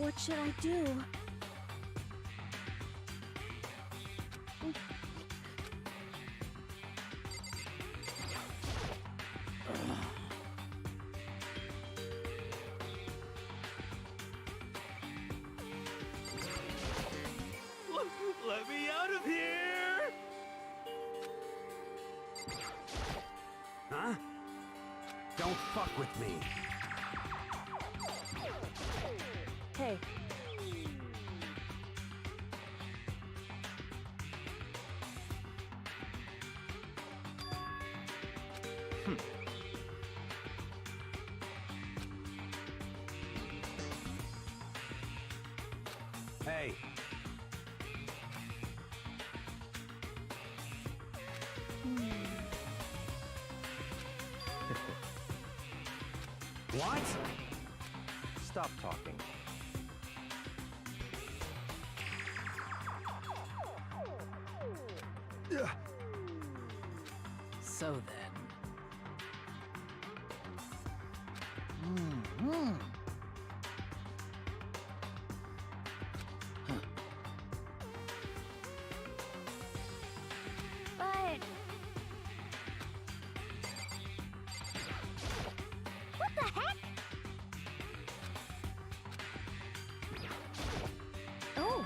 What should I do? Let me out of here! Huh? Don't fuck with me. Hey. Hey. What? Stop talking. So then. But... What the heck? Oh!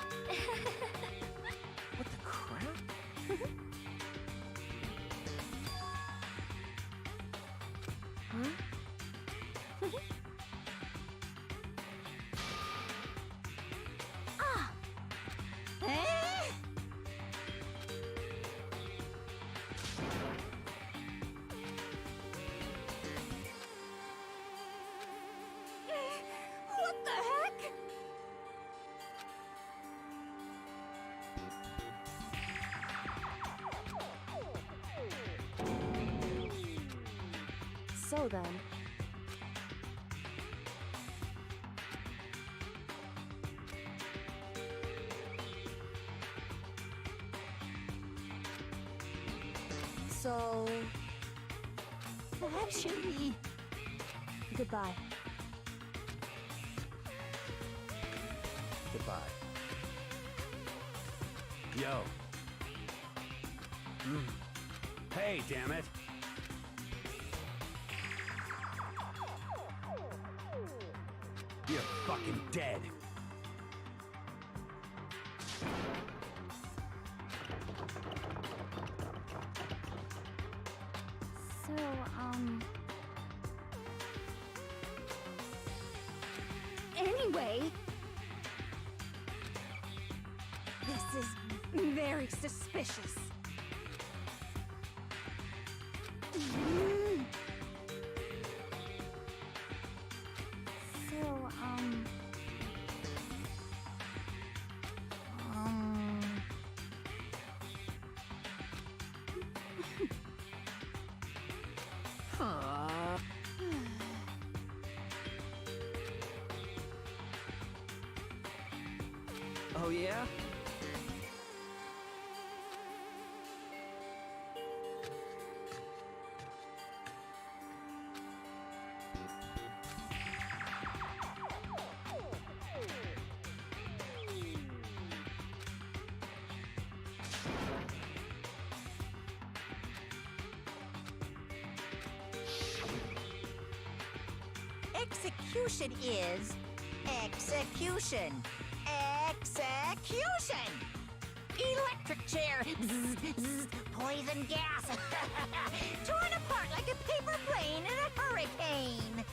What the crap? Huh? Ah! Eh? What the heck? So then... So... Actually... Goodbye. Goodbye. Yo. Hey, damn it. You're fucking dead. So, Anyway... This is very suspicious. So, Huh. Oh yeah? Execution is execution. Execution! Electric chair. Bzz, bzz, poison gas. Torn apart like a paper plane in a hurricane.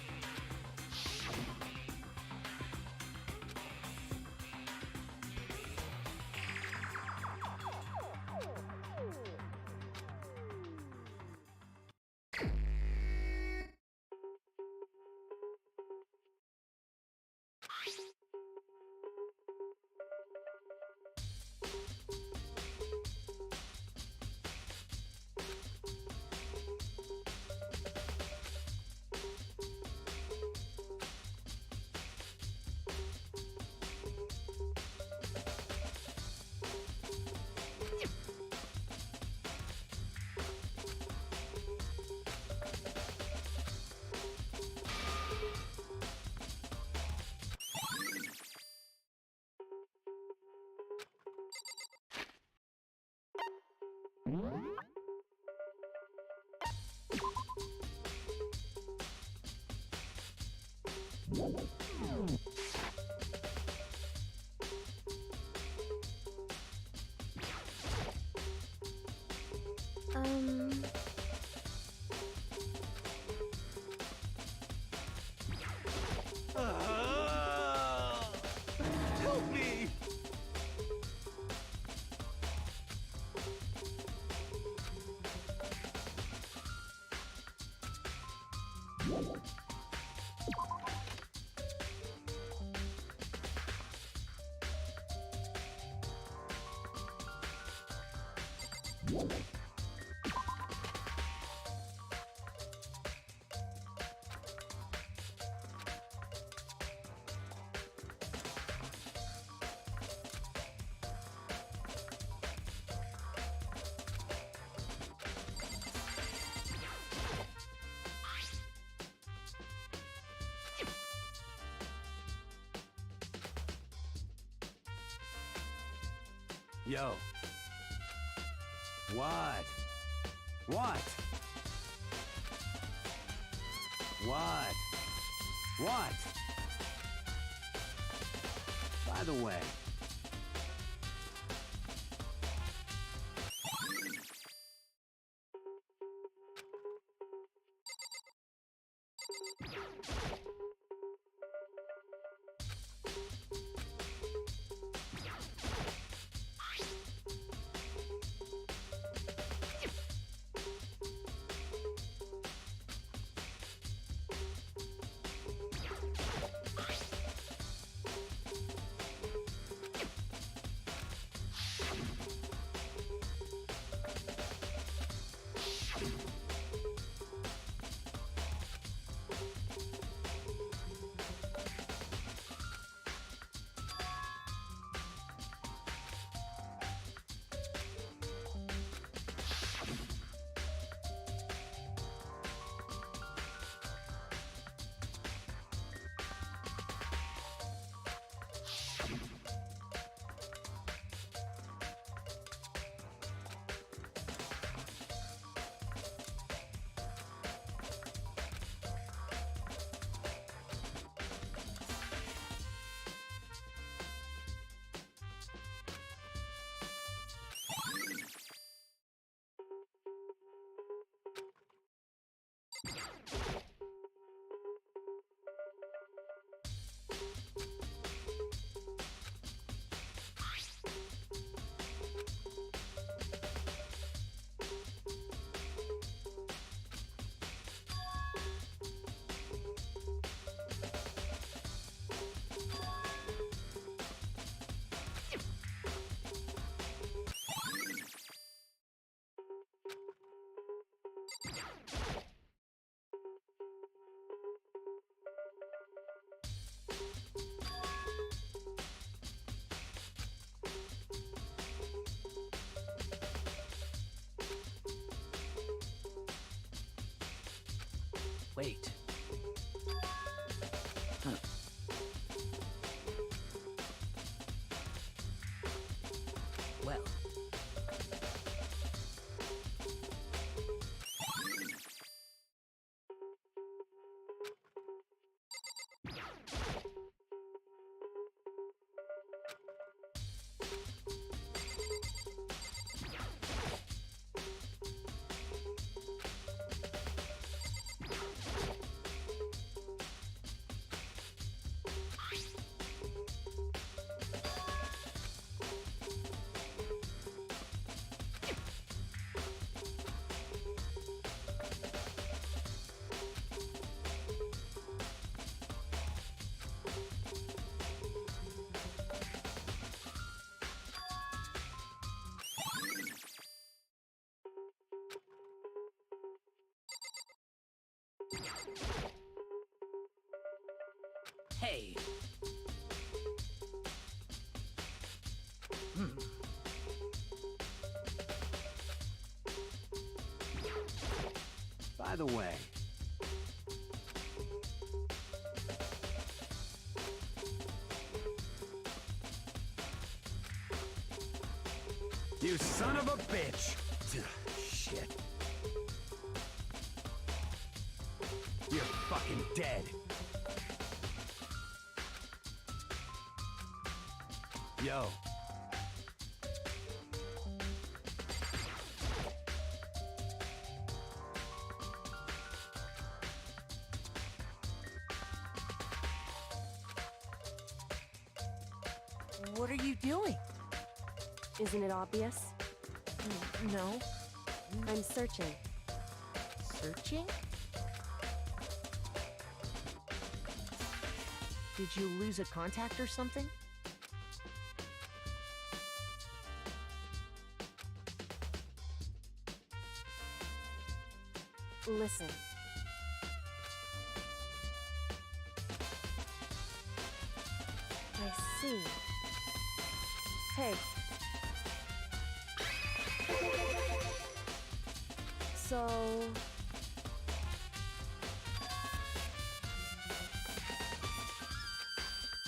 Help me! Yo. What? What? What? What? By the way. Wait. Huh. Well. Hey. By the way. You son of a bitch! dead. Yo. What are you doing? Isn't it obvious? No. I'm searching. Searching? Did you lose a contact or something? Listen. I see. Hey. So...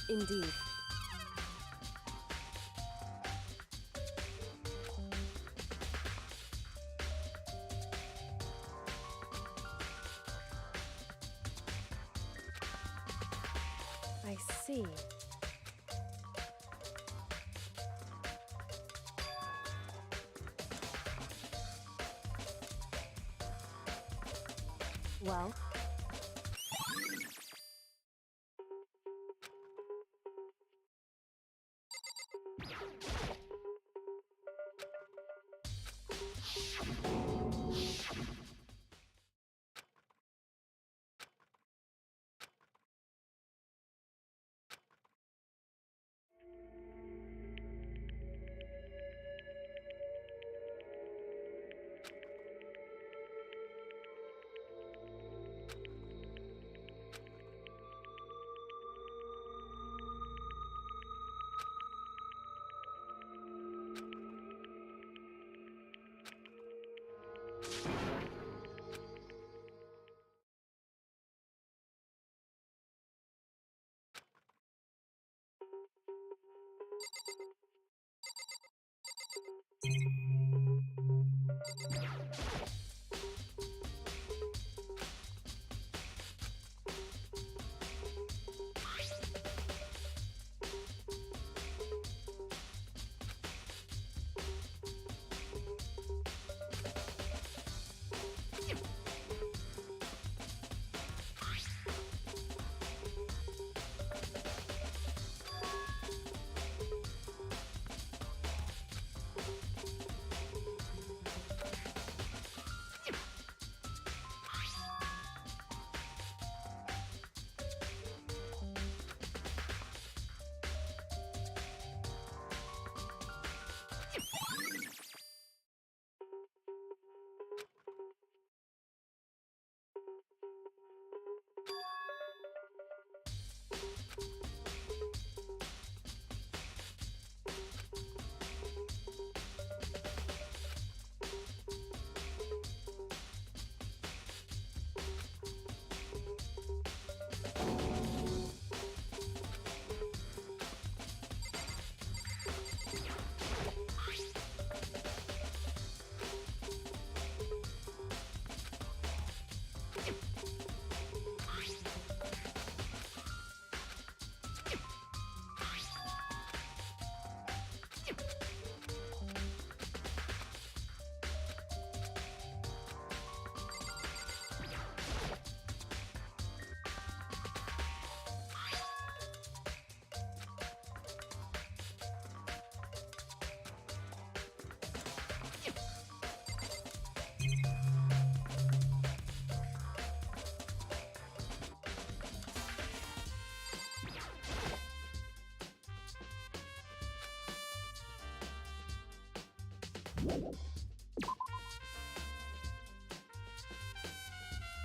Indeed. I see. Well,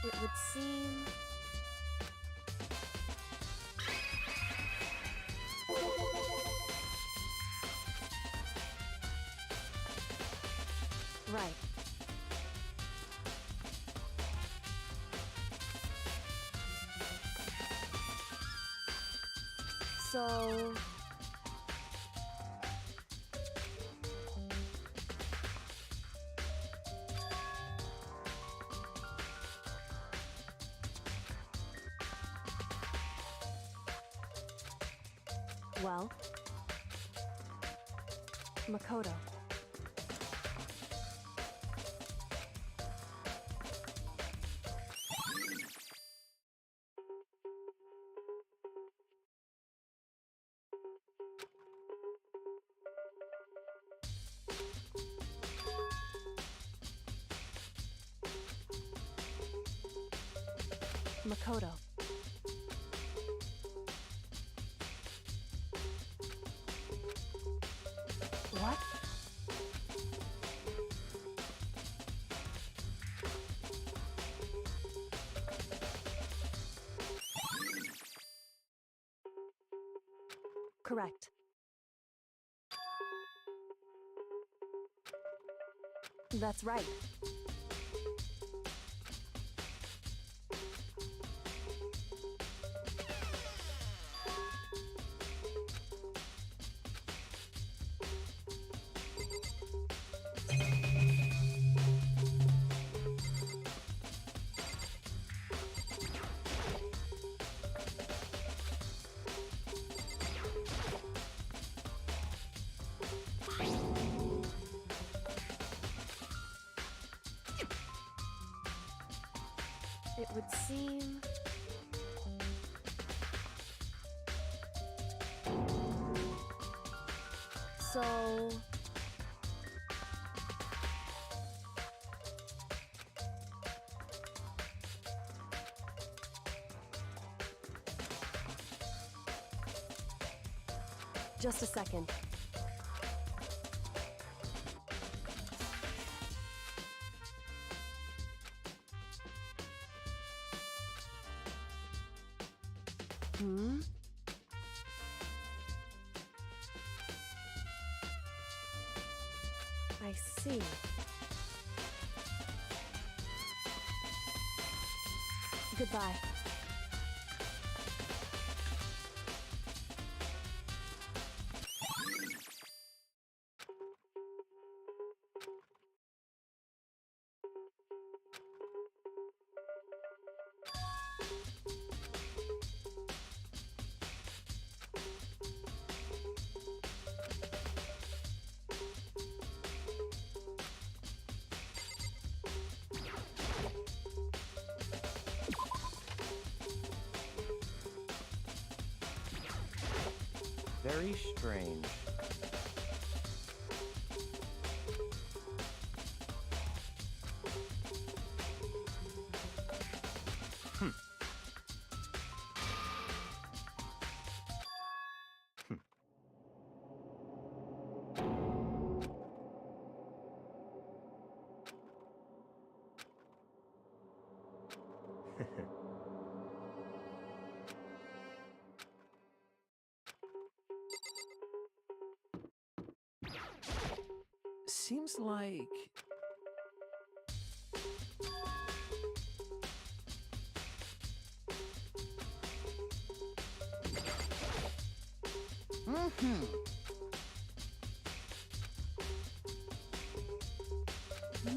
it would seem... Right. So... Well? Makoto. Makoto. What? Correct. That's right. It would seem... So... Just a second. Hmm? I see. Goodbye. Very strange. Seems like...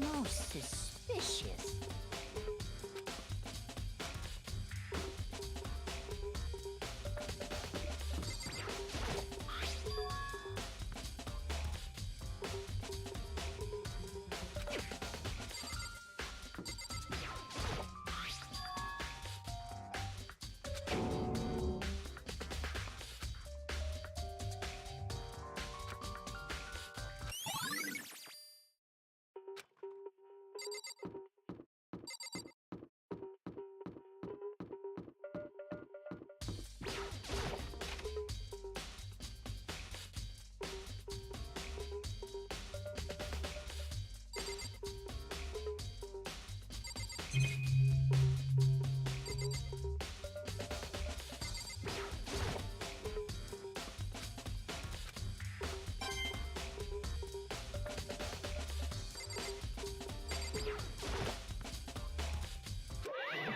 Most suspicious.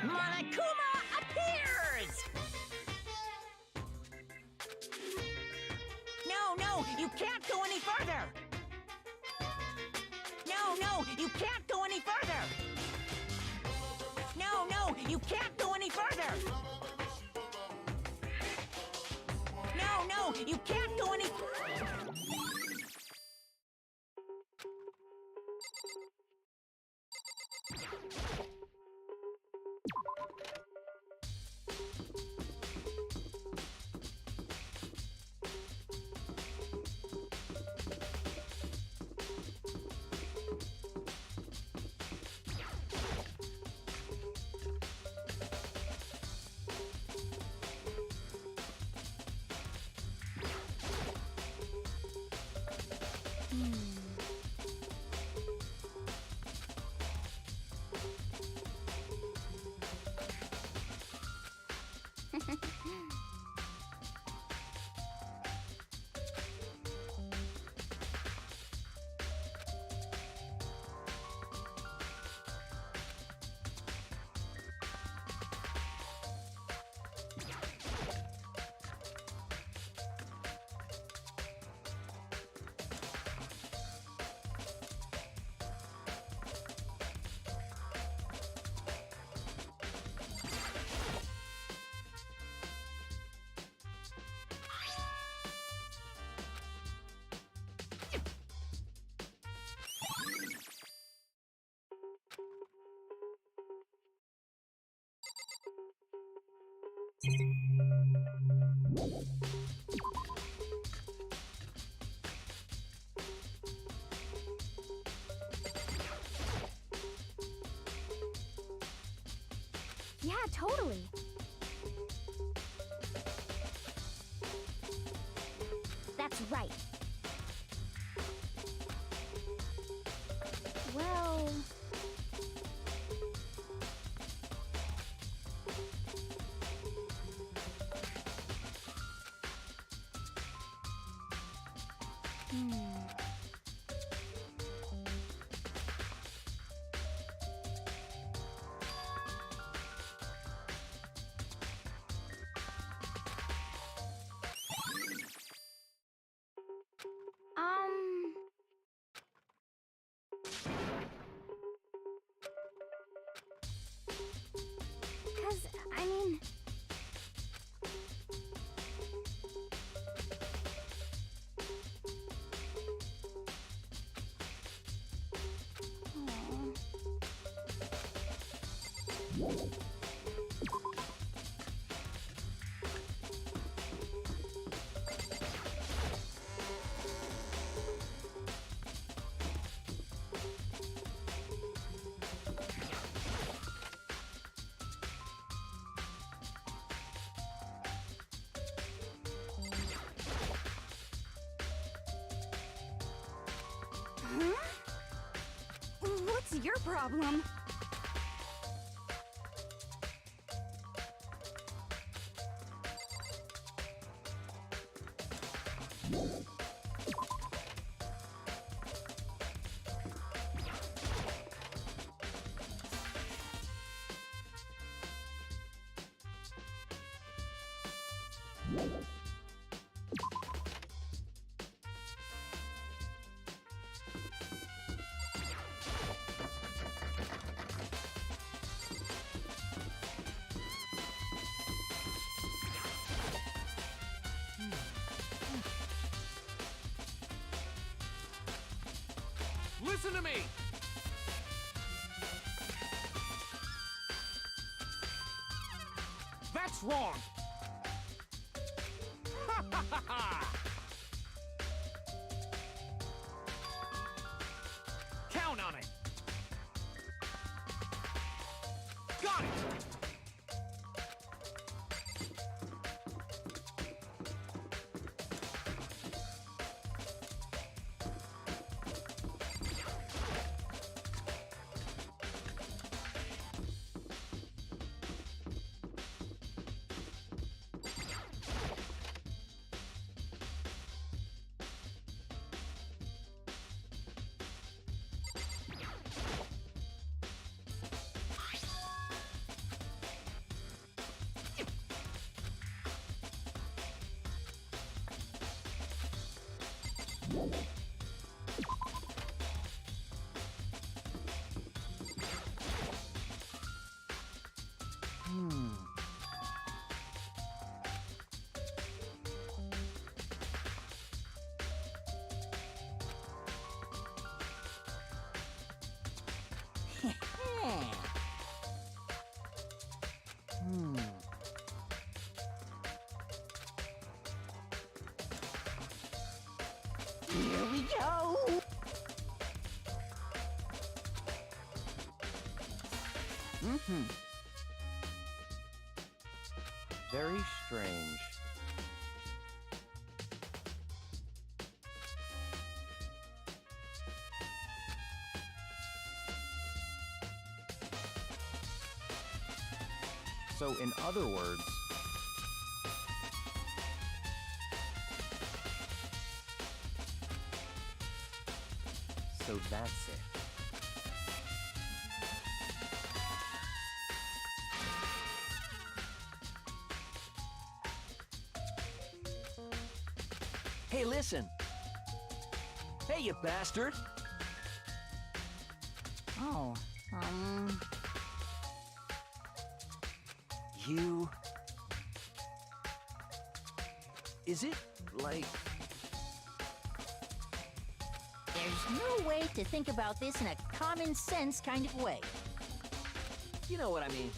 Monokuma appears! No, you can't go any further! No, you can't go any further! No, you can't go any further! No, You can't go any... Yeah, totally. That's right. Well... Because, I mean... Huh? What's your problem? Listen to me! That's wrong! Ha ha ha ha! Count on it! Got it! Here we go! Very strange. So, in other words, so that's it. Hey, listen. Hey, you bastard. Oh, You... Is it, like... there's no way to think about this in a common sense kind of way. You know what I mean.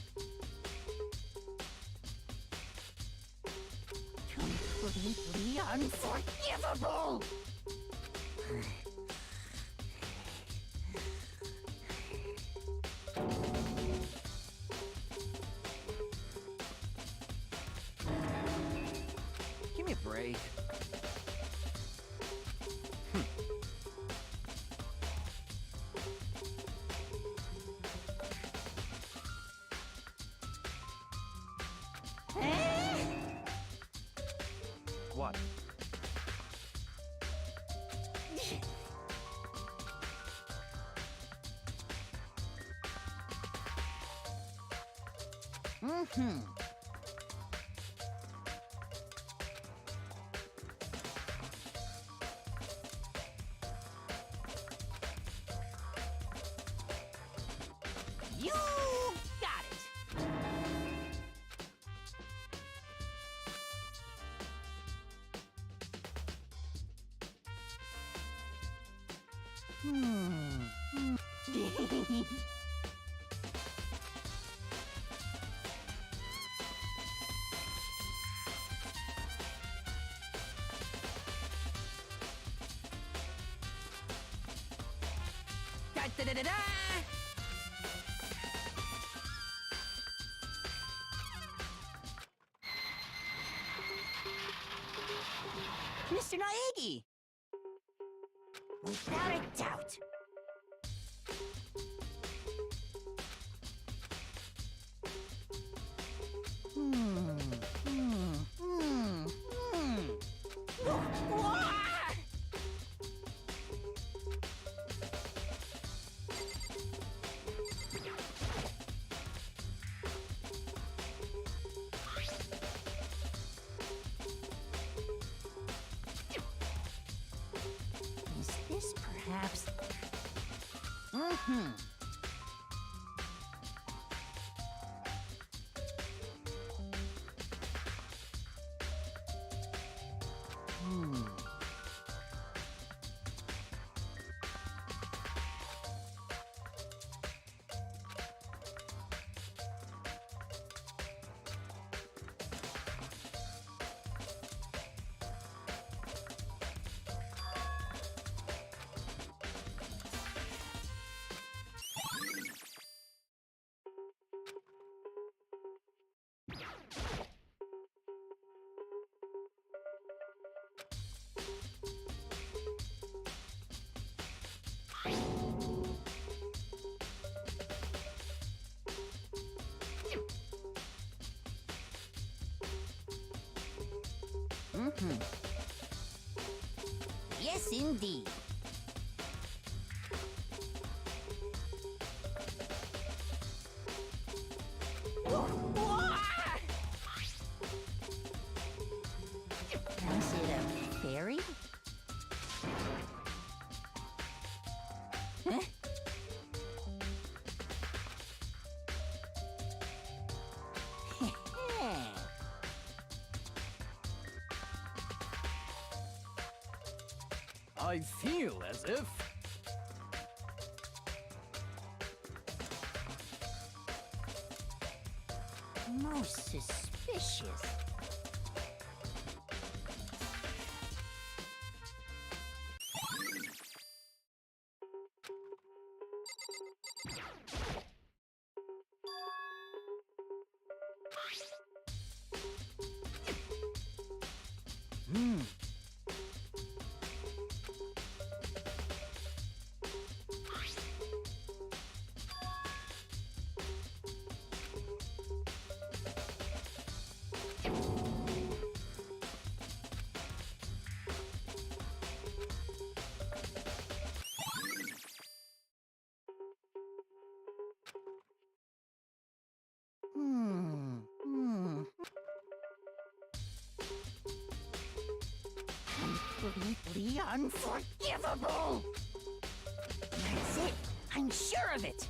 Completely unforgivable! Give me a break. What? You got it! Da-da-da-da-da! Mr. Naegi! Without a doubt. Wah! Is this perhaps... Yes, indeed. Was it a fairy? Huh? I feel as if... Most suspicious. completely unforgivable. That's it. I'm sure of it.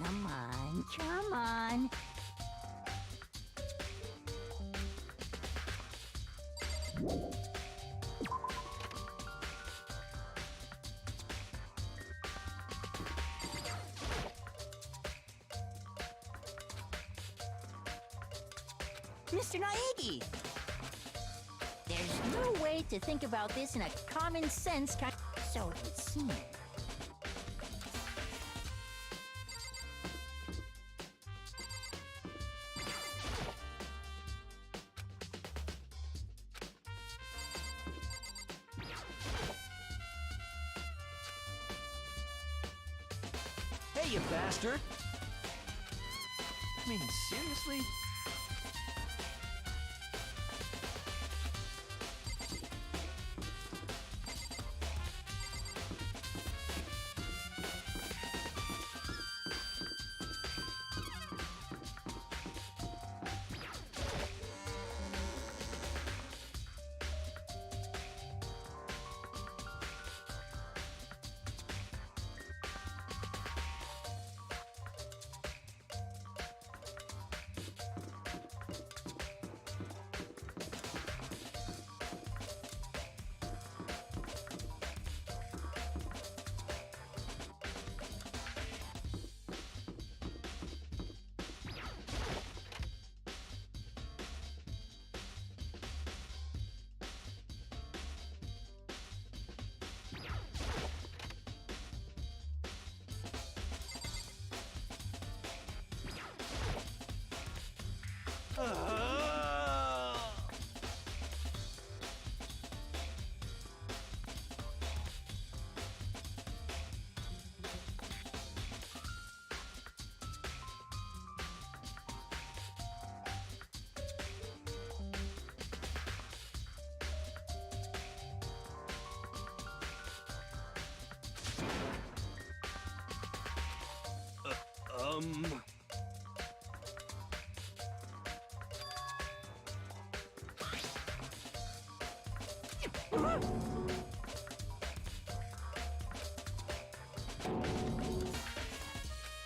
Come on, come on. Mr. Naegi! There's no way to think about this in a common sense kind. So it would seem. Hey, you bastard! I mean, seriously?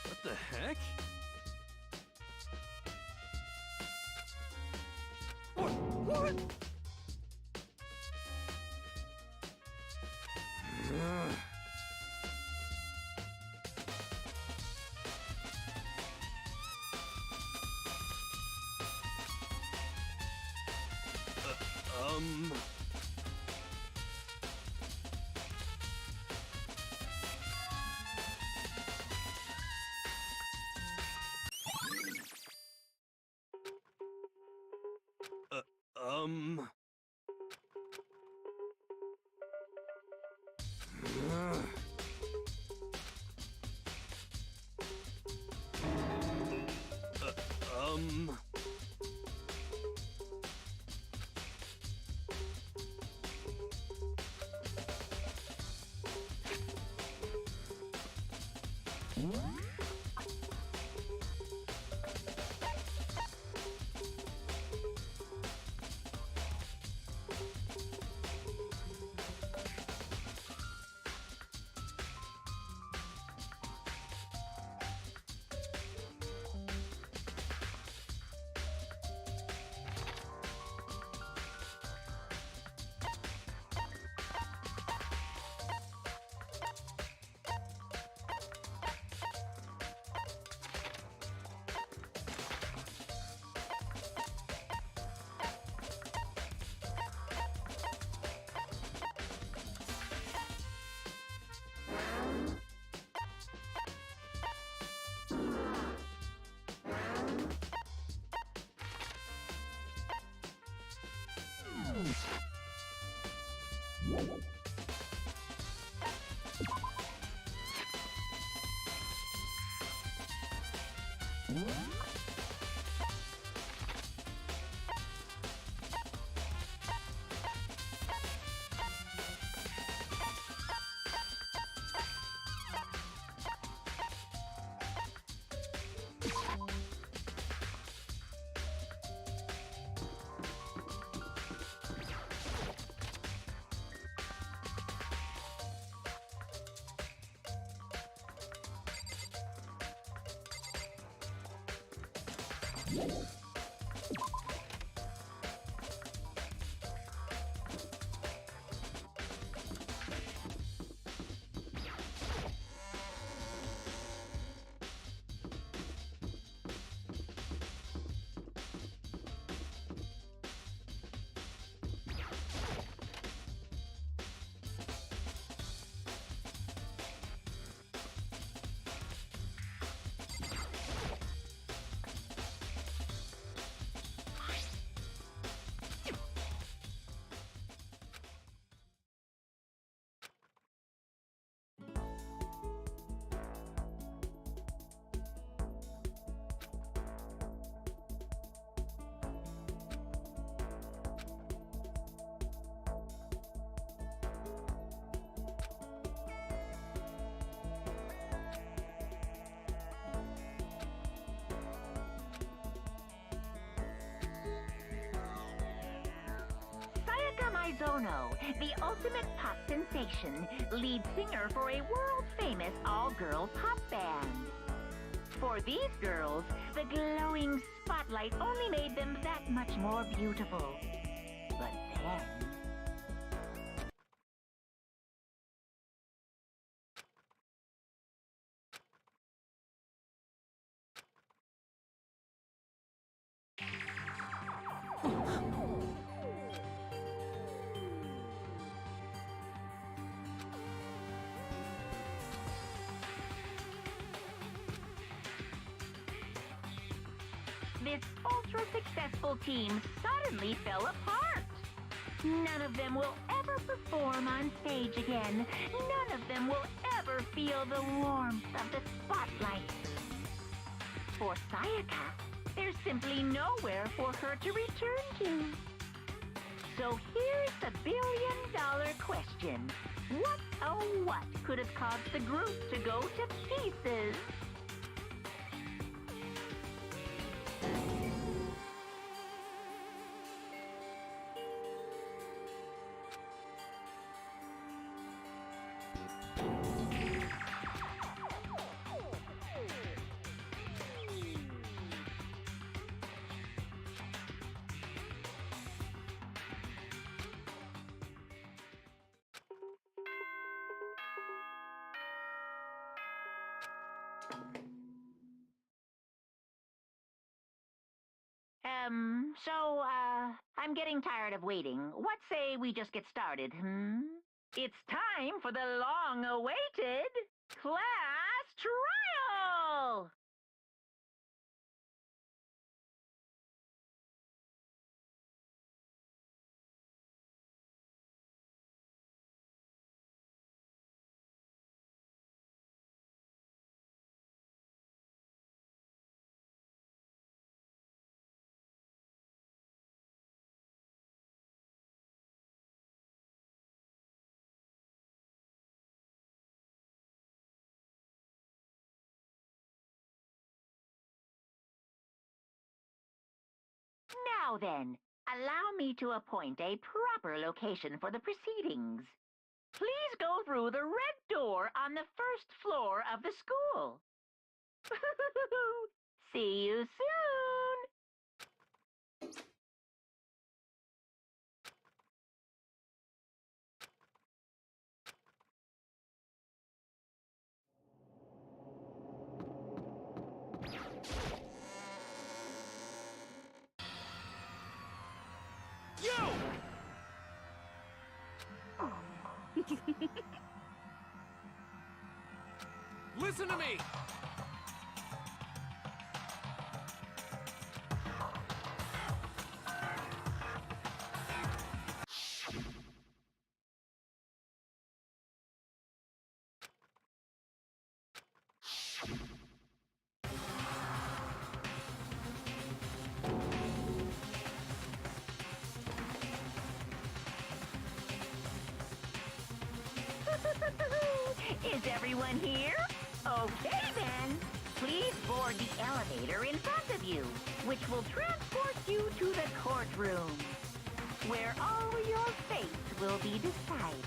What the heck? What? Mizono, the ultimate pop sensation, lead singer for a world-famous all-girl pop band. For these girls, the glowing spotlight only made them that much more beautiful. But then... this ultra-successful team suddenly fell apart. None of them will ever perform on stage again. None of them will ever feel the warmth of the spotlight. For Sayaka, there's simply nowhere for her to return to. So here's the billion-dollar question. What, oh what, could have caused the group to go to pieces? I'm getting tired of waiting. What say we just get started, It's time for the long-awaited class trial! Now then, allow me to appoint a proper location for the proceedings. Please go through the red door on the first floor of the school. See you soon! Yo! Listen to me! Is everyone here? Okay then. Please board the elevator in front of you, which will transport you to the courtroom, where all your fates will be decided.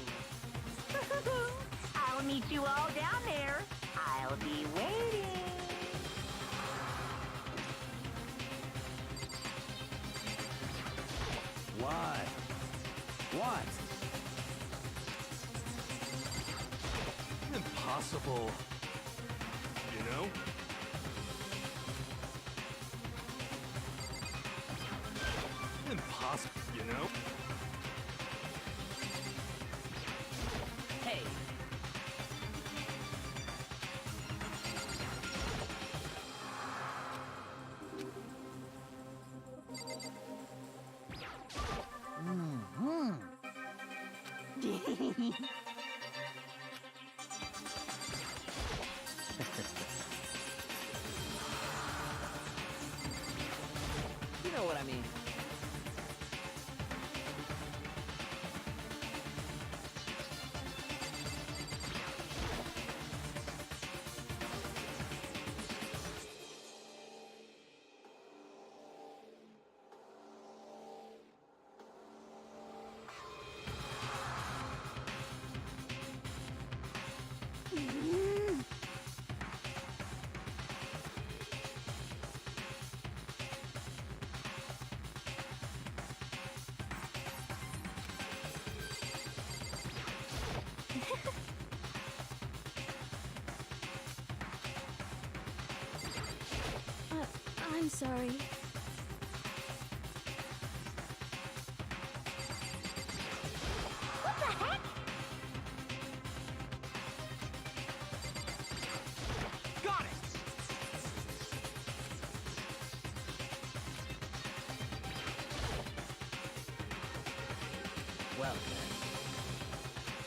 I'll meet you all down there. I'll be waiting. What? What? Impossible. You know? Impossible, you know? Hey. You know what I mean. I'm sorry. What the heck? Got it! Well,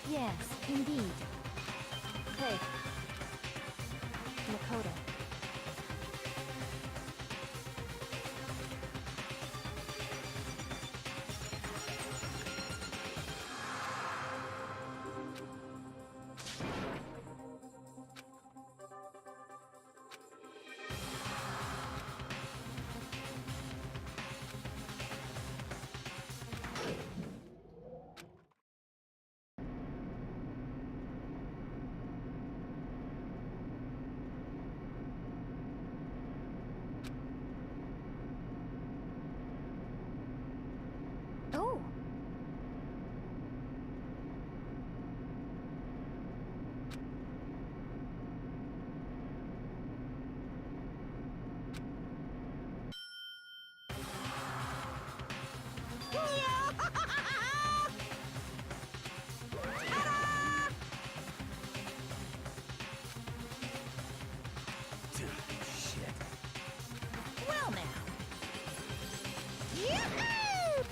Yes, indeed. Hey. Makoto. Oh. Shit. Well now. Yoo-hoo!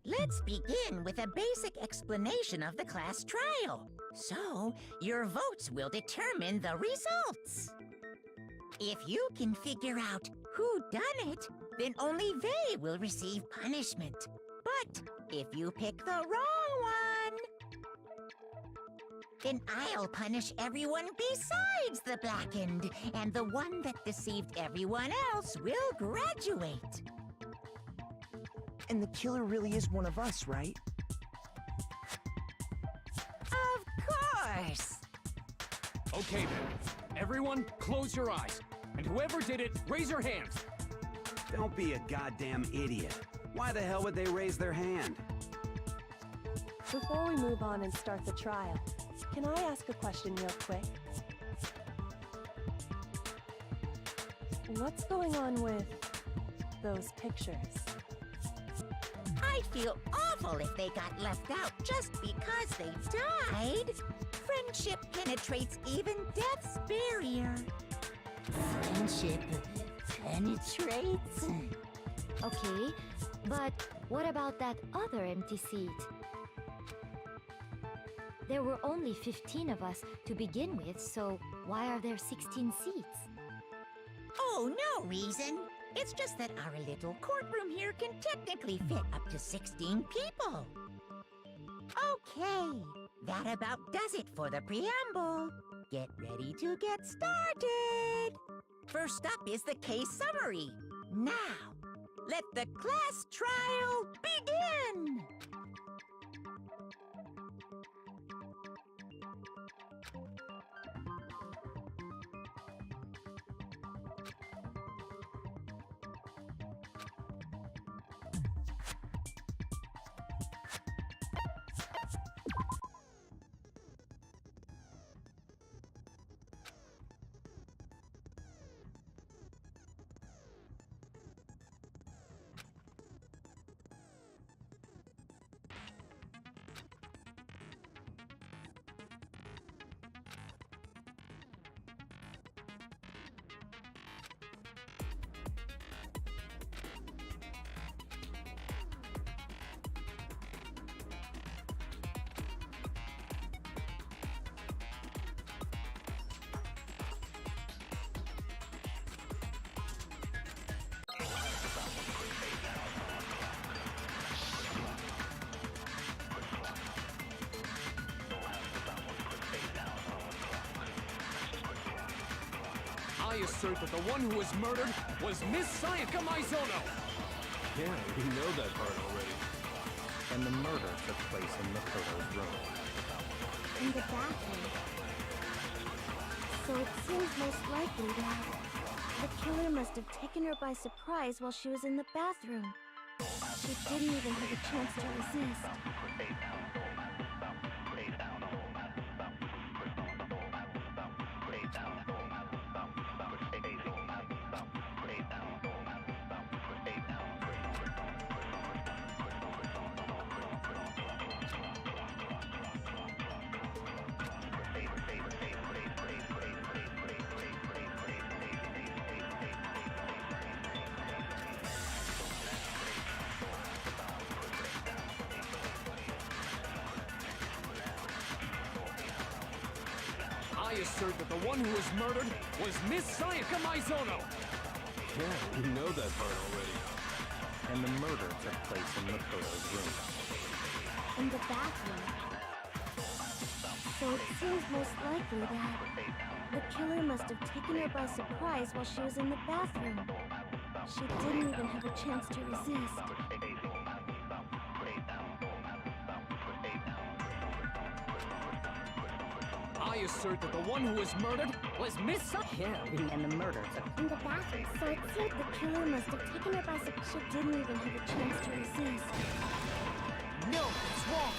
Let's begin with a basic explanation of the class trial. So, your votes will determine the results. If you can figure out who done it, then only they will receive punishment. But if you pick the wrong one, then I'll punish everyone besides the blackened, and the one that deceived everyone else will graduate. And the killer really is one of us, right? Of course! Okay then. Everyone, close your eyes. And whoever did it, raise your hands. Don't be a goddamn idiot. Why the hell would they raise their hand? Before we move on and start the trial, can I ask a question real quick? What's going on with those pictures? I'd feel awful if they got left out just because they died. Friendship penetrates even death's barrier. Friendship penetrates? Okay, but what about that other empty seat? There were only 15 of us to begin with, so why are there 16 seats? Oh, no reason. It's just that our little courtroom here can technically fit up to 16 people. Okay, that about does it for the preamble. Get ready to get started. First up is the case summary. Now, let the class trial begin! I assert that the one who was murdered was Miss Sayaka Maizono! Yeah, we know that part already. And the murder took place in Makoto's room. In the bathroom. So it seems most likely that the killer must have taken her by surprise while she was in the bathroom. She didn't even have a chance to resist. I assert that the one who was murdered was Miss Sayaka Maizono! Yeah, we know that part already. And the murder took place in Makoto's room. In the bathroom. So it seems most likely that the killer must have taken her by surprise while she was in the bathroom. She didn't even have a chance to resist. I assert that the one who was murdered was Miss Yeah, and the murder took In the bathroom. So it seems the killer must have taken her by surprise. She didn't even have a chance to resist. No, it's wrong!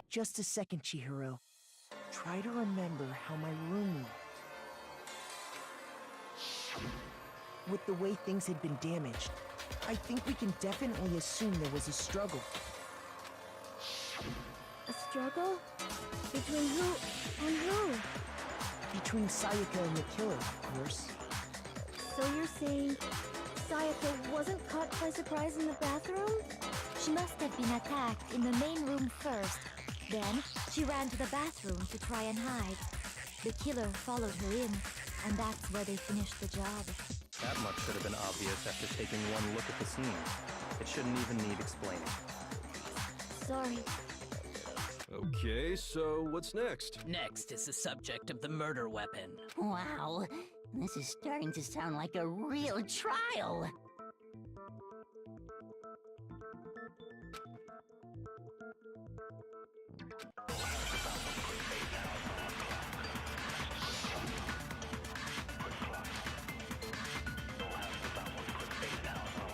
Just a second, Chihiro. Try to remember how my room looked. With the way things had been damaged, I think we can definitely assume there was a struggle. A struggle? Between who and who? Between Sayaka and the killer, of course. So you're saying Sayaka wasn't caught by surprise in the bathroom? She must have been attacked in the main room first. Then, she ran to the bathroom to try and hide. The killer followed her in, and that's where they finished the job. That much should have been obvious after taking one look at the scene. It shouldn't even need explaining. Sorry. Okay, so what's next? Next is the subject of the murder weapon. Wow, this is starting to sound like a real trial.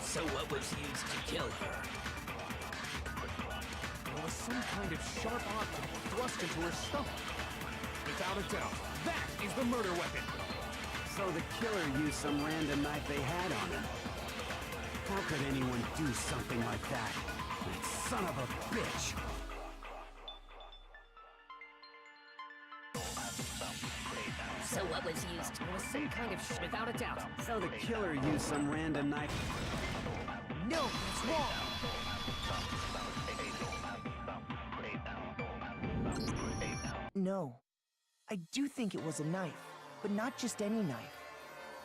So what was used to kill her? There was some kind of sharp object thrust into her stomach. Without a doubt, that is the murder weapon. So the killer used some random knife they had on him. How could anyone do something like that? That son of a bitch! So what was used? There was some kind of without a doubt. So the killer used some random knife... No, that's wrong! No. I do think it was a knife, but not just any knife.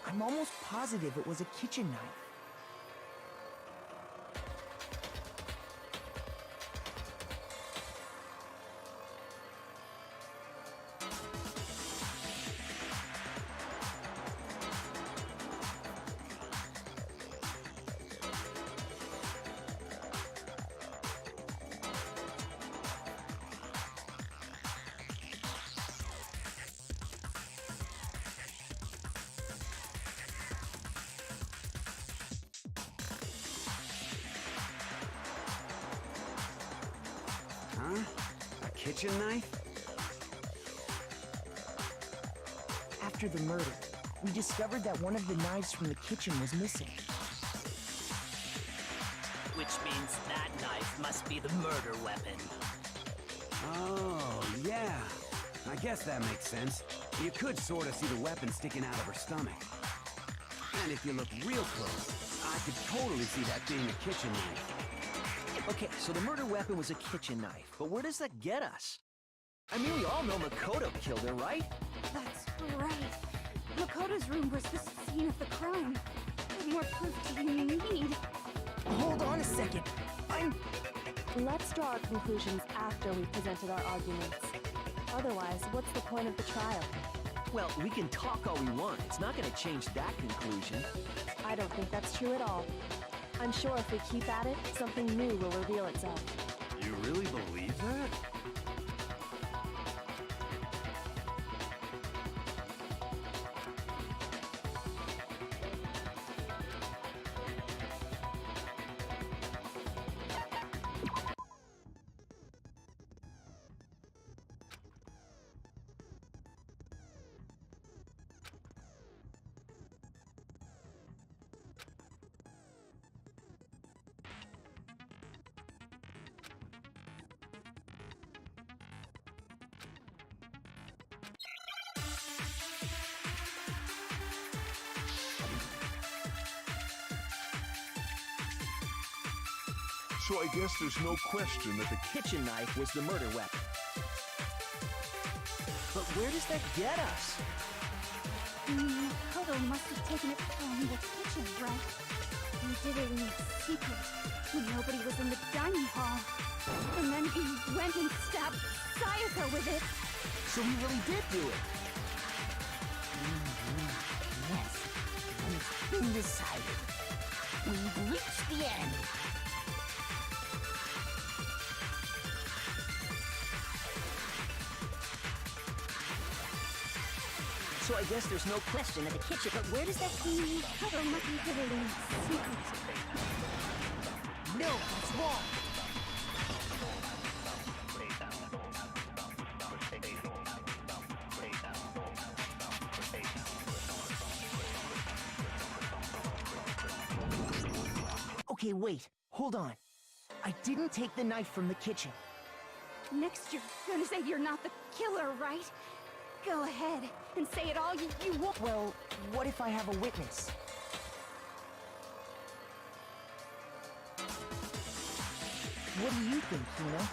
I'm almost positive it was a kitchen knife. Huh? A kitchen knife? After the murder, we discovered that one of the knives from the kitchen was missing. Which means that knife must be the murder weapon. Oh, yeah. I guess that makes sense. You could sort of see the weapon sticking out of her stomach. And if you look real close, I could totally see that being a kitchen knife. Okay, so the murder weapon was a kitchen knife, but where does that get us? I mean, we all know Makoto killed her, right? That's right. Makoto's room was the scene of the crime. What more proof do you need? Hold on a second. Let's draw our conclusions after we've presented our arguments. Otherwise, what's the point of the trial? Well, we can talk all we want. It's not going to change that conclusion. I don't think that's true at all. I'm sure if we keep at it, something new will reveal itself. You really believe that? So I guess there's no question that the Kitchen knife was the murder weapon. But where does that get us? Makoto must have taken it from the kitchen, right? He did it in secret, when nobody was in the dining hall. And then he went and stabbed Sayaka with it. So he really did do it. Yes, and it's been decided. We've reached the end. So I guess there's no question that the kitchen... But where does that... Makoto must have did it in secret. No, that's wrong. Okay, wait. Hold on. I didn't take the knife from the kitchen. Next, you're gonna say you're not the killer, right? Go ahead and say it all you want. Well, what if I have a witness? What do you think, Hina?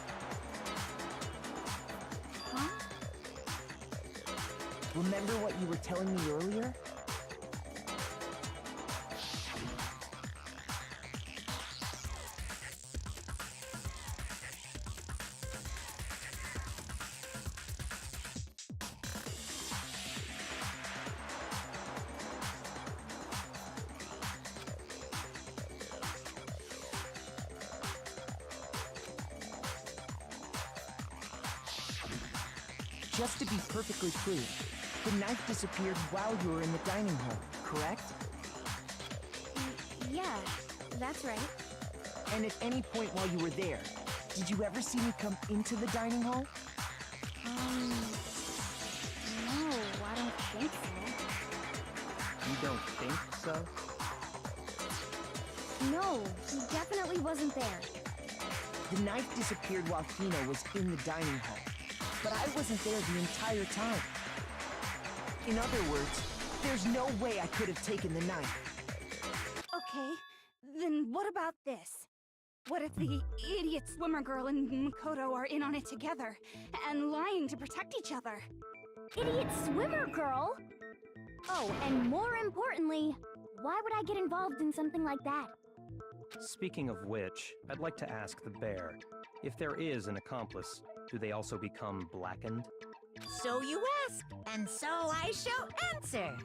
Huh? Remember what you were telling me earlier? Just to be perfectly clear, the knife disappeared while you were in the dining hall, correct? Yeah, that's right. And at any point while you were there, did you ever see me come into the dining hall? No, I don't think so. You don't think so? No, he definitely wasn't there. The knife disappeared while Hina was in the dining hall, but I wasn't there the entire time. In other words, there's no way I could have taken the knife. Okay, then what about this? What if the idiot swimmer girl and Makoto are in on it together, and lying to protect each other? Idiot swimmer girl? Oh, and more importantly, why would I get involved in something like that? Speaking of which, I'd like to ask the bear, if there is an accomplice, do they also become blackened? So you ask, and so I shall answer.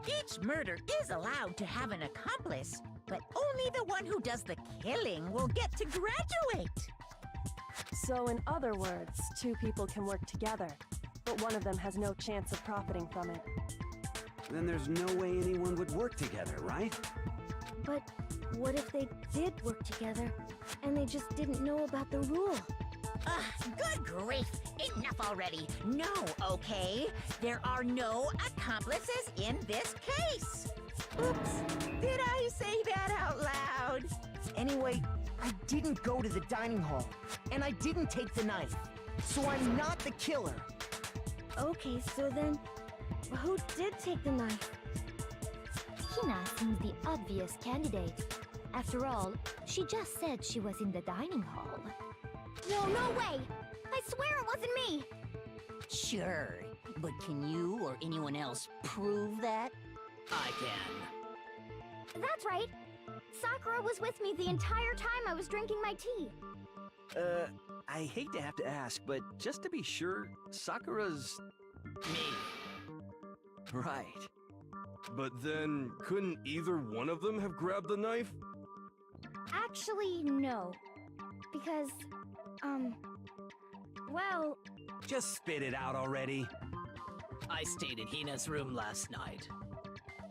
Each murder is allowed to have an accomplice, but only the one who does the killing will get to graduate. So in other words, two people can work together, but one of them has no chance of profiting from it. Then there's no way anyone would work together, right? But what if they did work together, and they just didn't know about the rule? Good grief! Enough already! No, okay? There are no accomplices in this case! Oops! Did I say that out loud? Anyway, I didn't go to the dining hall, and I didn't take the knife, so I'm not the killer. Okay, so then, who did take the knife? Hina seems the obvious candidate. After all, she just said she was in the dining hall. No way! I swear it wasn't me! Sure, but can you or anyone else prove that? I can. That's right. Sakura was with me the entire time I was drinking my tea. I hate to have to ask, but just to be sure, Sakura's... Me. Right. But then, couldn't either one of them have grabbed the knife? Actually, no. Because, well... Just spit it out already. I stayed in Hina's room last night.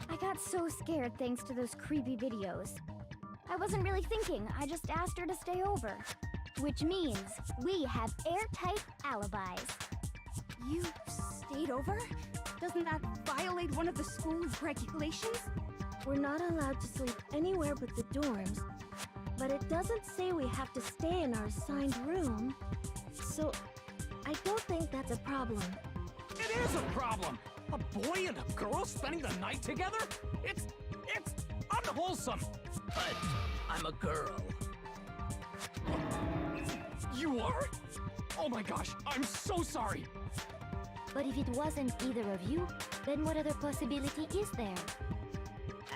I got so scared thanks to those creepy videos. I wasn't really thinking, I just asked her to stay over. Which means we have airtight alibis. You stayed over? Doesn't that violate one of the school's regulations? We're not allowed to sleep anywhere but the dorms, but it doesn't say we have to stay in our assigned room, so I don't think that's a problem. It is a problem! A boy and a girl spending the night together? It's unwholesome! But I'm a girl. You are? Oh my gosh, I'm so sorry! But if it wasn't either of you, then what other possibility is there?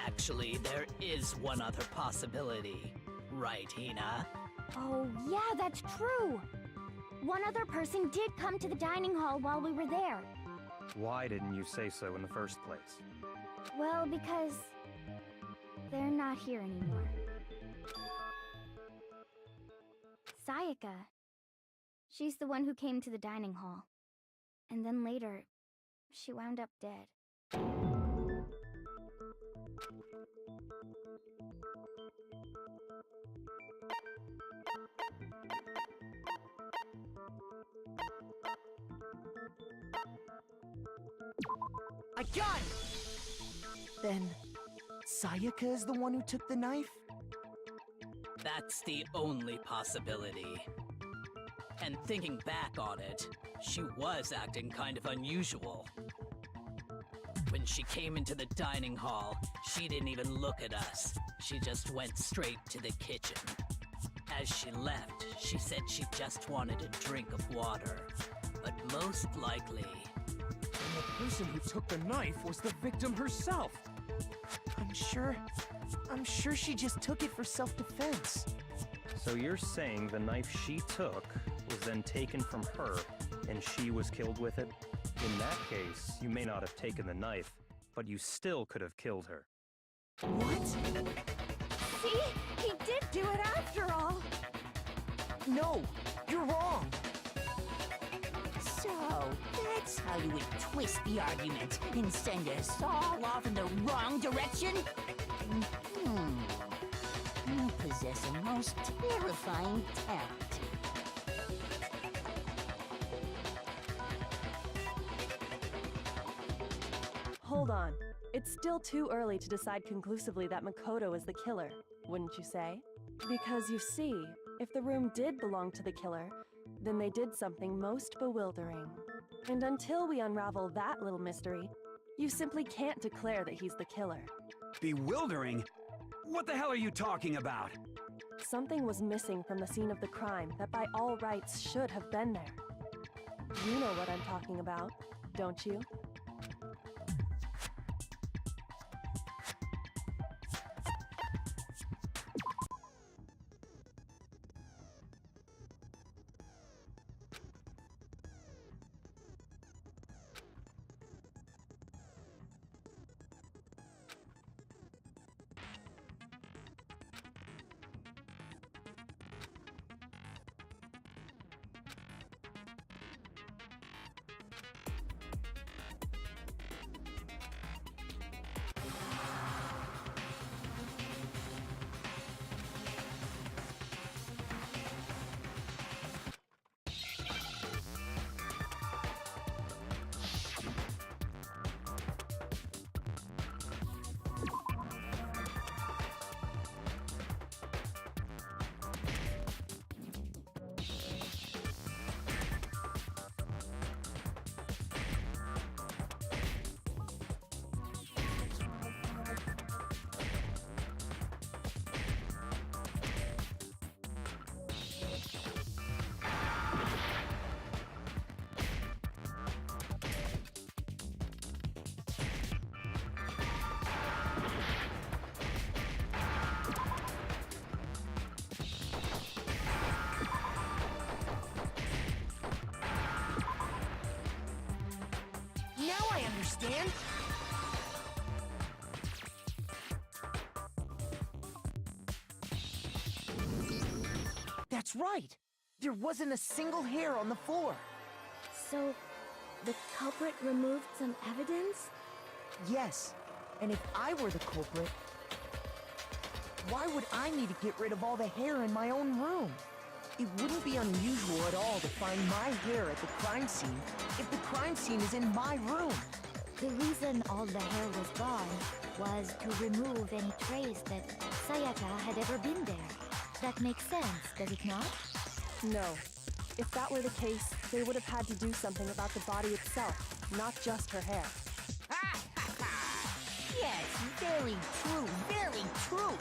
Actually, there is one other possibility. Right, Hina? Oh, yeah, that's true! One other person did come to the dining hall while we were there. Why didn't you say so in the first place? Well, because they're not here anymore. Sayaka. She's the one who came to the dining hall. And then later, she wound up dead. I got it! Then, Sayaka is the one who took the knife? That's the only possibility. And thinking back on it, she was acting kind of unusual. When she came into the dining hall, she didn't even look at us. She just went straight to the kitchen. As she left, she said she just wanted a drink of water. But most likely... And the person who took the knife was the victim herself. I'm sure she just took it for self-defense. So you're saying the knife she took was then taken from her, and she was killed with it? In that case, you may not have taken the knife, but you still could have killed her. What? See? He did do it after all! No, you're wrong. So, that's how you would twist the argument and send us all off in the wrong direction? You possess a most terrifying talent. Hold on. It's still too early to decide conclusively that Makoto is the killer, wouldn't you say? Because you see, if the room did belong to the killer, then they did something most bewildering. And until we unravel that little mystery, you simply can't declare that he's the killer. Bewildering? What the hell are you talking about? Something was missing from the scene of the crime that by all rights should have been there. You know what I'm talking about, don't you? Now I understand! That's right! There wasn't a single hair on the floor! So, the culprit removed some evidence? Yes, and if I were the culprit, why would I need to get rid of all the hair in my own room? It wouldn't be unusual at all to find my hair at the crime scene if the crime scene is in my room. The reason all the hair was gone was to remove any trace that Sayaka had ever been there. That makes sense, does it not? No. If that were the case, they would have had to do something about the body itself, not just her hair. Yes, very true, very true.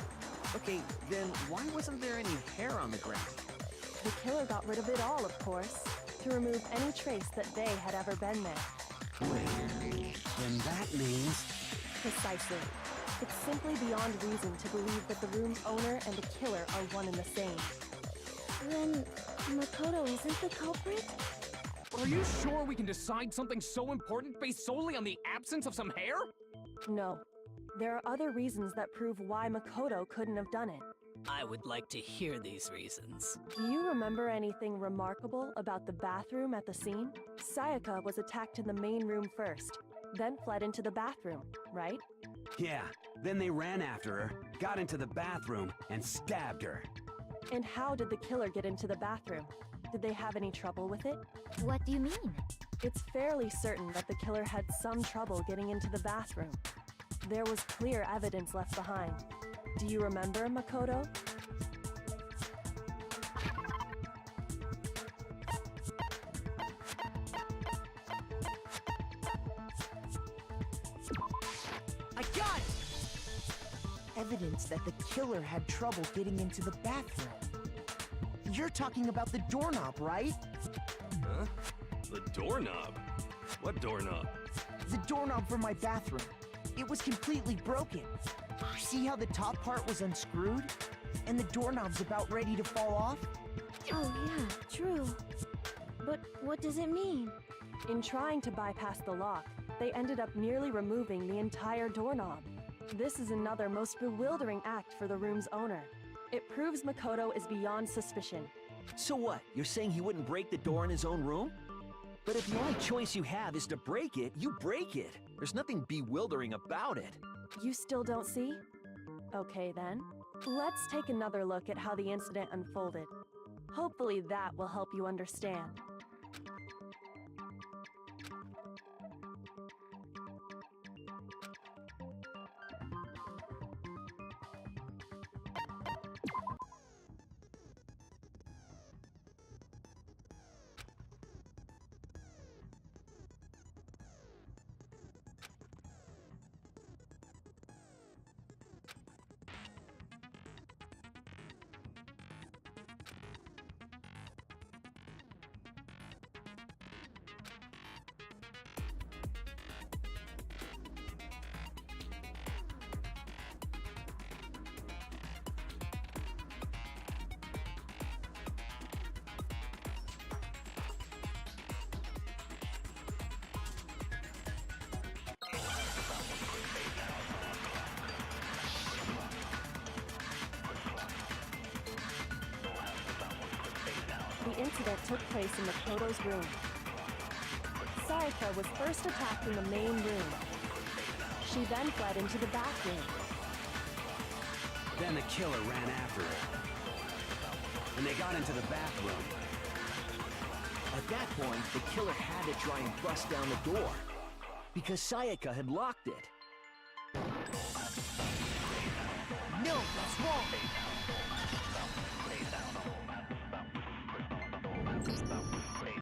Okay, then why wasn't there any hair on the ground? The killer got rid of it all, of course, to remove any trace that they had ever been there. Then that means... Precisely. It's simply beyond reason to believe that the room's owner and the killer are one and the same. Then, Makoto isn't the culprit? Are you sure we can decide something so important based solely on the absence of some hair? No. There are other reasons that prove why Makoto couldn't have done it. I would like to hear these reasons. Do you remember anything remarkable about the bathroom at the scene? Sayaka was attacked in the main room first, then fled into the bathroom, right? Yeah, then they ran after her, got into the bathroom, and stabbed her. And how did the killer get into the bathroom? Did they have any trouble with it? What do you mean? It's fairly certain that the killer had some trouble getting into the bathroom. There was clear evidence left behind. Do you remember, Makoto? evidence that the killer had trouble getting into the bathroom. You're talking about the doorknob, right? Huh? The doorknob? What doorknob? The doorknob for my bathroom. It was completely broken. See how the top part was unscrewed? And the doorknob's about ready to fall off? Oh yeah, true. But what does it mean? In trying to bypass the lock, they ended up nearly removing the entire doorknob. This is another most bewildering act for the room's owner. It proves Makoto is beyond suspicion. So what? You're saying he wouldn't break the door in his own room? But if the only choice you have is to break it, you break it. There's nothing bewildering about it. You still don't see? Okay then. Let's take another look at how the incident unfolded. Hopefully that will help you understand. The incident took place in Makoto's room. Sayaka was first attacked in the main room. She then fled into the bathroom. Then the killer ran after her. And they got into the bathroom. At that point, the killer had to try and bust down the door, because Sayaka had locked it. No, that's wrong!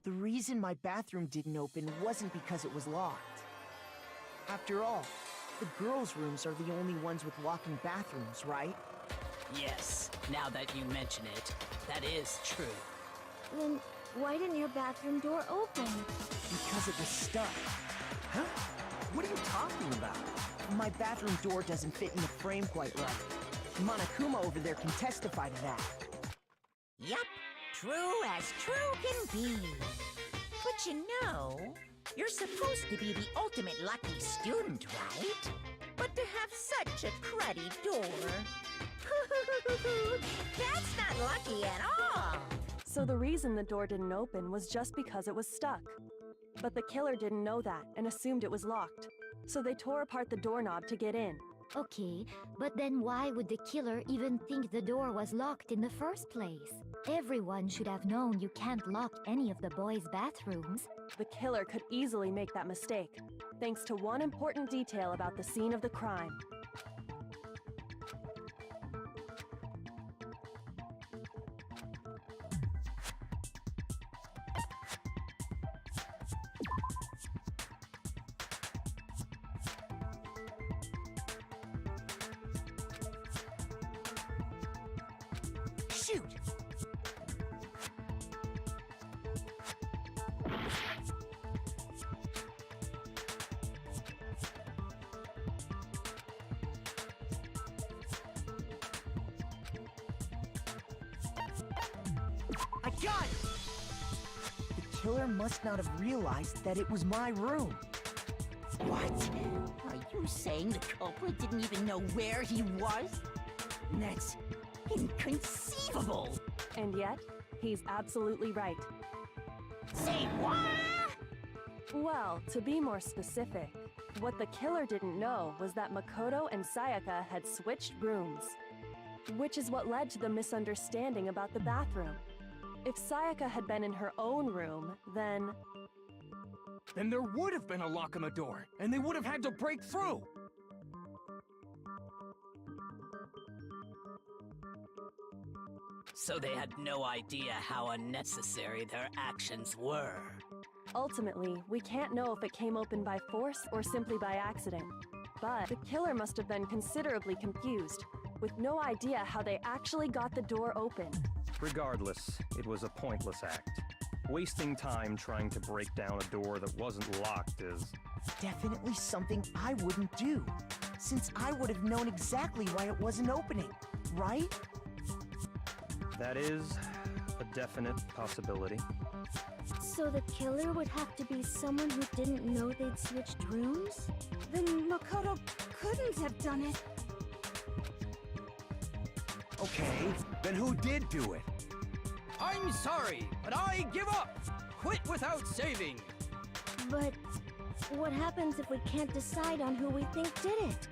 The reason my bathroom didn't open wasn't because it was locked. After all, the girls' rooms are the only ones with walk-in bathrooms, right? Yes, now that you mention it, that is true. Then why didn't your bathroom door open? Because it was stuck. Huh? What are you talking about? My bathroom door doesn't fit in the frame quite right. Monokuma over there can testify to that. Yup, true as true can be. But you know, you're supposed to be the ultimate lucky student, right? But to have such a cruddy door. That's not lucky at all. So the reason the door didn't open was just because it was stuck. But the killer didn't know that and assumed it was locked. So they tore apart the doorknob to get in. Okay, but then why would the killer even think the door was locked in the first place? Everyone should have known you can't lock any of the boys' bathrooms. The killer could easily make that mistake, thanks to one important detail about the scene of the crime. Shoot! I got it! The killer must not have realized that it was my room. What? Are you saying the culprit didn't even know where he was? That's inconceivable! And yet, he's absolutely right. Say what? Well, to be more specific, what the killer didn't know was that Makoto and Sayaka had switched rooms. Which is what led to the misunderstanding about the bathroom. If Sayaka had been in her own room, then Then there would have been a lock on the door, and they would have had to break through! So they had no idea how unnecessary their actions were. ultimately, we can't know if it came open by force or simply by accident. But the killer must have been considerably confused, with no idea how they actually got the door open. Regardless, it was a pointless act. Wasting time trying to break down a door that wasn't locked is... Definitely something I wouldn't do, since I would have known exactly why it wasn't opening, right? That is a definite possibility. So the killer would have to be someone who didn't know they'd switched rooms? Then Makoto couldn't have done it. Okay, then who did do it? I'm sorry, but I give up! Quit without saving! But what happens if we can't decide on who we think did it?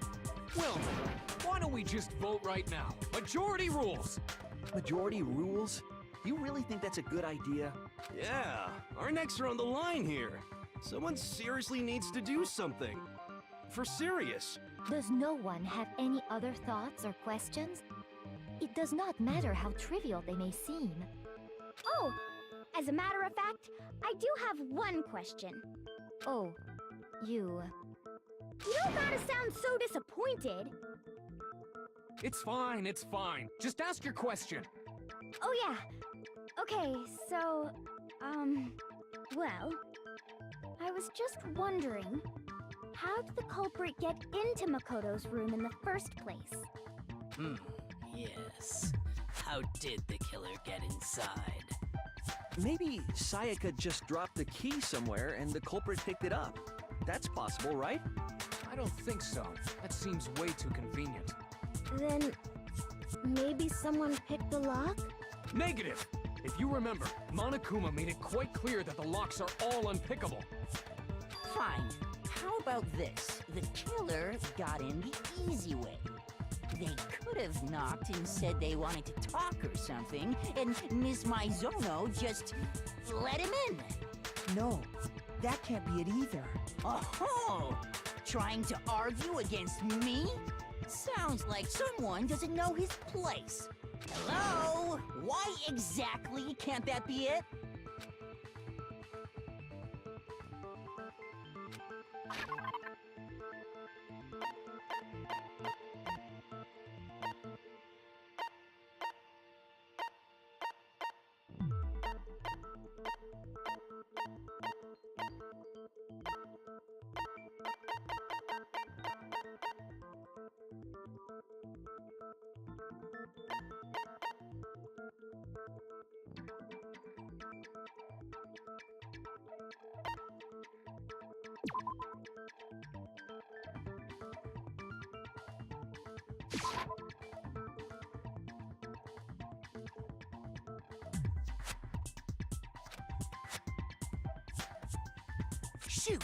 Well then, why don't we just vote right now? Majority rules! Majority rules? You really think that's a good idea? Yeah, our necks are on the line here. Someone seriously needs to do something. For serious. Does no one have any other thoughts or questions? It does not matter how trivial they may seem. Oh, as a matter of fact, I do have one question. Oh, you... You don't gotta sound so disappointed. It's fine, it's fine. Just ask your question. Oh yeah. Okay, so, well, I was just wondering, how did the culprit get into Makoto's room in the first place? Yes. How did the killer get inside? Maybe Sayaka just dropped the key somewhere and the culprit picked it up. That's possible, right? I don't think so. That seems way too convenient. Then maybe someone picked the lock? Negative! If you remember, Monokuma made it quite clear that the locks are all unpickable. Fine. How about this? The killer got in the easy way. They could have knocked and said they wanted to talk or something, and Miss Maizono just let him in. No, that can't be it either. Oh, trying to argue against me? Sounds like someone doesn't know his place. Hello? Why exactly can't that be it? Shoot!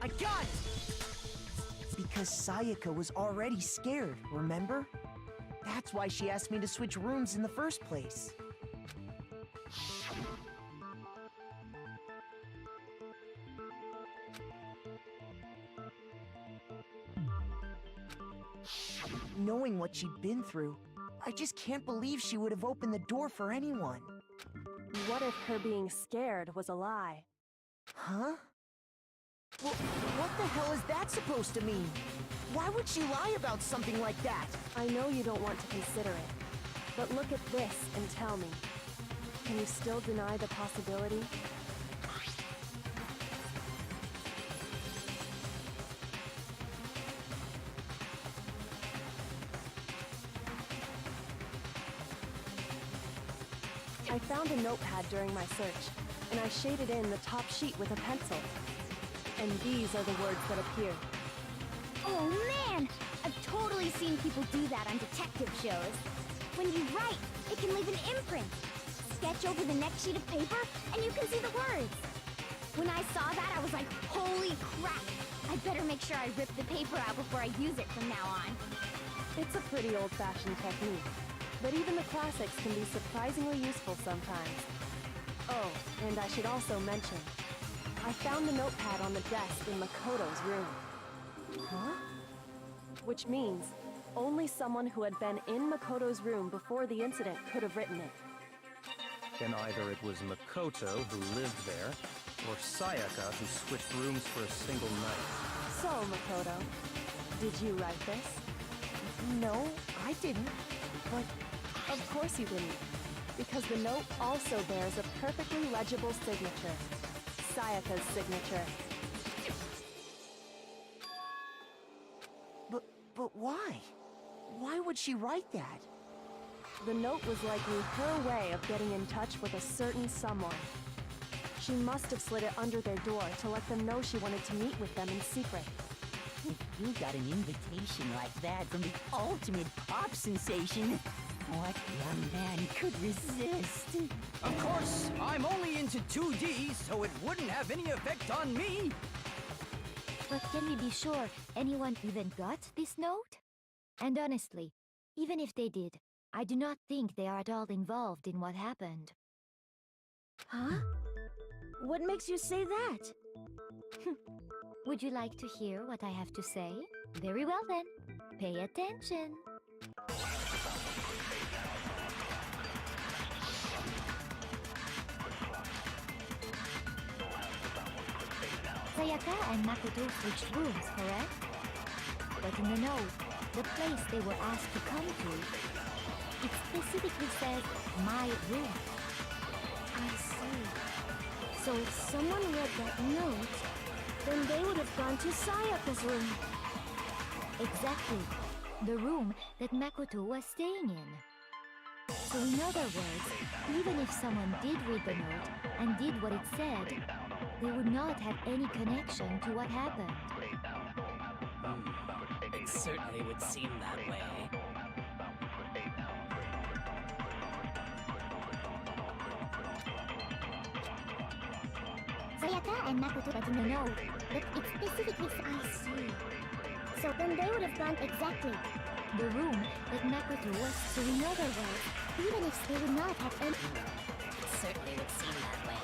I got it! Because Sayaka was already scared, remember? That's why she asked me to switch rooms in the first place. Knowing what she'd been through, I just can't believe she would have opened the door for anyone. What if her being scared was a lie? Huh? Well, what the hell is that supposed to mean? Why would she lie about something like that? I know you don't want to consider it, but look at this and tell me. Can you still deny the possibility? I found a notepad during my search, and I shaded in the top sheet with a pencil. And these are the words that appear. Oh man! I've totally seen people do that on detective shows. When you write, it can leave an imprint. sketch over the next sheet of paper, and you can see the words. When I saw that, I was like, holy crap! I better make sure I rip the paper out before I use it from now on. It's a pretty old-fashioned technique, but even the classics can be surprisingly useful sometimes. Oh, and I should also mention, I found the notepad on the desk in Makoto's room. Huh? Which means only someone who had been in Makoto's room before the incident could have written it. Then either it was Makoto who lived there, or Sayaka who switched rooms for a single night. So, Makoto, did you write this? No, I didn't. But of course you didn't, because the note also bears a perfectly legible signature. Sayaka's signature. But why? Why would she write that? The note was likely her way of getting in touch with a certain someone. She must have slid it under their door to let them know she wanted to meet with them in secret. If you got an invitation like that from the ultimate pop sensation, what young man could resist? Of course, I'm only into 2D, so it wouldn't have any effect on me. But can we be sure anyone even got this note? And honestly, even if they did, I do not think they are at all involved in what happened. Huh? What makes you say that? Would you like to hear what I have to say? Very well then. Pay attention. Sayaka and Makoto switched rooms, correct? But in the note, the place they were asked to come to, it specifically says, my room. I see. So if someone read that note, then they would have gone to Sayaka's room. Exactly. The room that Makoto was staying in. So in other words, even if someone did read the note and did what it said, they would not have any connection to what happened. It certainly would seem that way. Sayaka and Makoto got in the note, but it specifically I see. So then they would have gone exactly. The room that Makoto was. So in other words, even if they would not have any... It certainly would seem that way.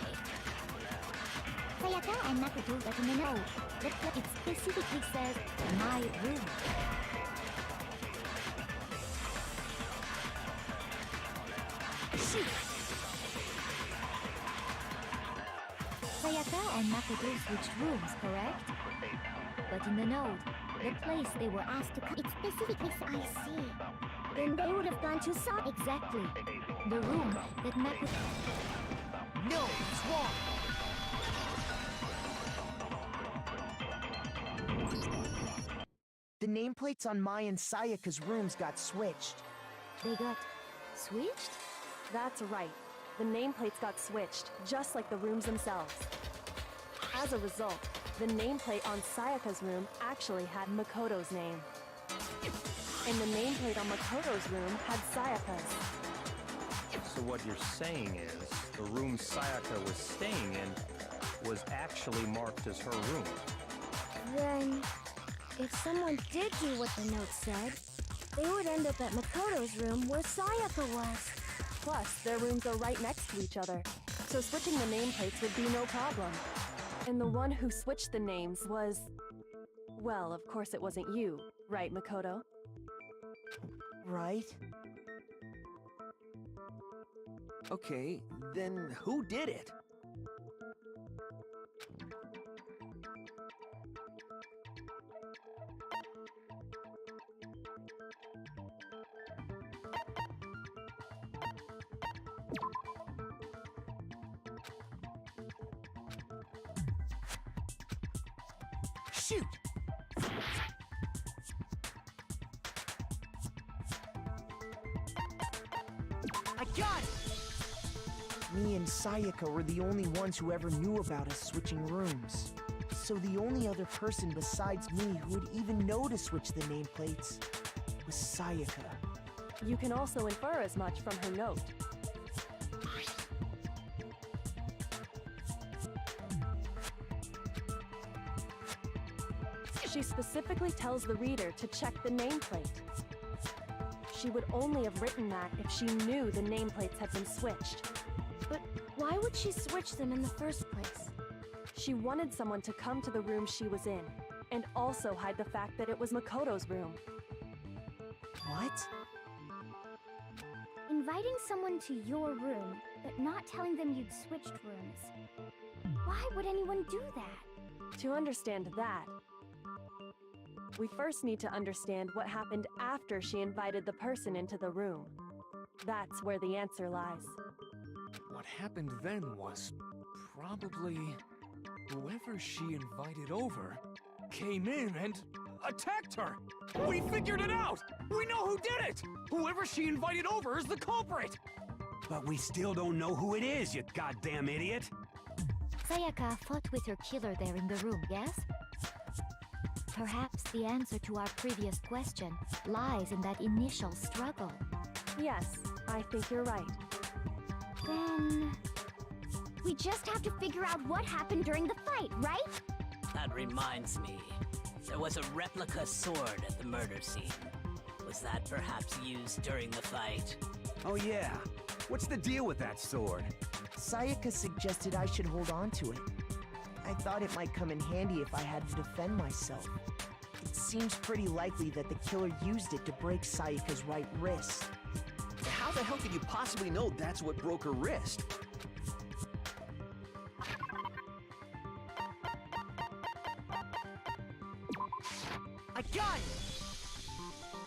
Sayaka and Makoto got in the note, but it specifically says, my room. Shoot! Sayaka and Makoto switched rooms, correct? But in the note, the place they were asked to come... It specifically I see. Then they would have gone to Exactly. The room that Makoto... No, it's wrong! The nameplates on Mai and Sayaka's rooms got switched. They got switched? That's right. The nameplates got switched, just like the rooms themselves. As a result, the nameplate on Sayaka's room actually had Makoto's name. And the nameplate on Makoto's room had Sayaka's. So what you're saying is, the room Sayaka was staying in was actually marked as her room. Then, if someone did do what the note said, they would end up at Makoto's room where Sayaka was. Plus, their rooms are right next to each other, so switching the nameplates would be no problem. And the one who switched the names was... Well, of course it wasn't you, right, Makoto? Right? Okay, then who did it? Shoot! I got it! Me and Sayaka were the only ones who ever knew about us switching rooms. So the only other person besides me who would even know to switch the nameplates was Sayaka. You can also infer as much from her note. She specifically tells the reader to check the nameplate. She would only have written that if she knew the nameplates had been switched. But why would she switch them in the first place? She wanted someone to come to the room she was in, and also hide the fact that it was Makoto's room. What? Inviting someone to your room, but not telling them you'd switched rooms. Why would anyone do that? To understand that, we first need to understand what happened after she invited the person into the room. That's where the answer lies. What happened then was probably whoever she invited over came in and attacked her. We figured it out! We know who did it! Whoever she invited over is the culprit! But we still don't know who it is, you goddamn idiot! Sayaka fought with her killer there in the room, yes? Perhaps the answer to our previous question lies in that initial struggle. Yes, I think you're right. Then... we just have to figure out what happened during the fight, right? That reminds me. There was a replica sword at the murder scene. Was that perhaps used during the fight? Oh yeah. What's the deal with that sword? Sayaka suggested I should hold on to it. I thought it might come in handy if I had to defend myself. It seems pretty likely that the killer used it to break Sayaka's right wrist. How the hell could you possibly know that's what broke her wrist? I got it!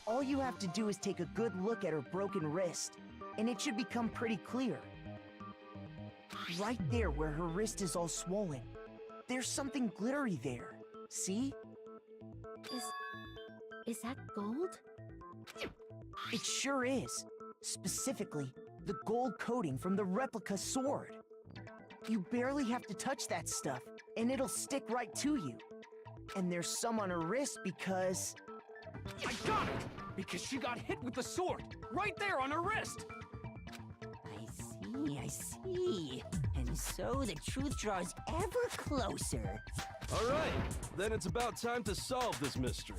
All you have to do is take a good look at her broken wrist, and it should become pretty clear. Right there where her wrist is all swollen, there's something glittery there. See? Is that gold? It sure is. Specifically, the gold coating from the replica sword. You barely have to touch that stuff, and it'll stick right to you. And there's some on her wrist because... I got it! Because she got hit with the sword, right there on her wrist! I see. And so the truth draws ever closer. All right, then it's about time to solve this mystery.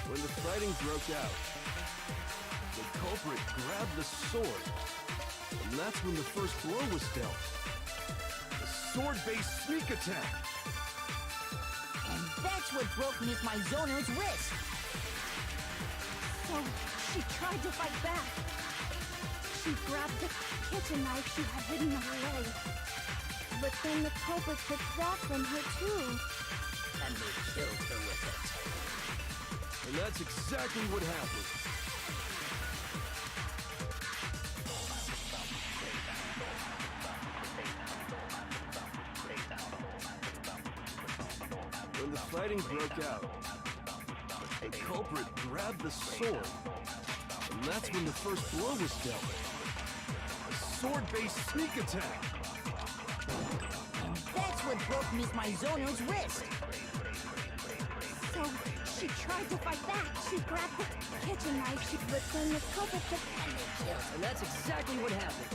When the fighting broke out, the culprit grabbed the sword, and that's when the first blow was dealt. A sword-based sneak attack. And that's what broke Miss Maizono's wrist. So, she tried to fight back. She grabbed the kitchen knife she had hidden on her leg. But then the culprit took that from her too. And they killed her with it. And that's exactly what happened. When the fighting broke out, the culprit grabbed the sword, and that's when the first blow was dealt. A sword-based sneak attack. And that's what broke Miss Maizono's wrist. So, she tried to fight back. She grabbed the kitchen knife. But then the culprit just And that's exactly what happened.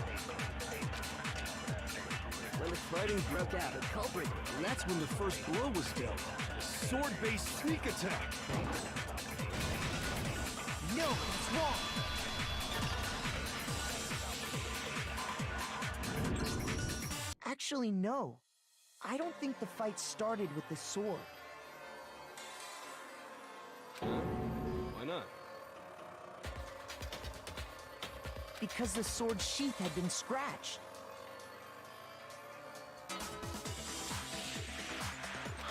When the fighting broke out, the culprit, and that's when the first blow was dealt. A sword-based sneak attack. No, it's wrong. Actually, no. I don't think the fight started with the sword. Why not? Because the sword sheath had been scratched.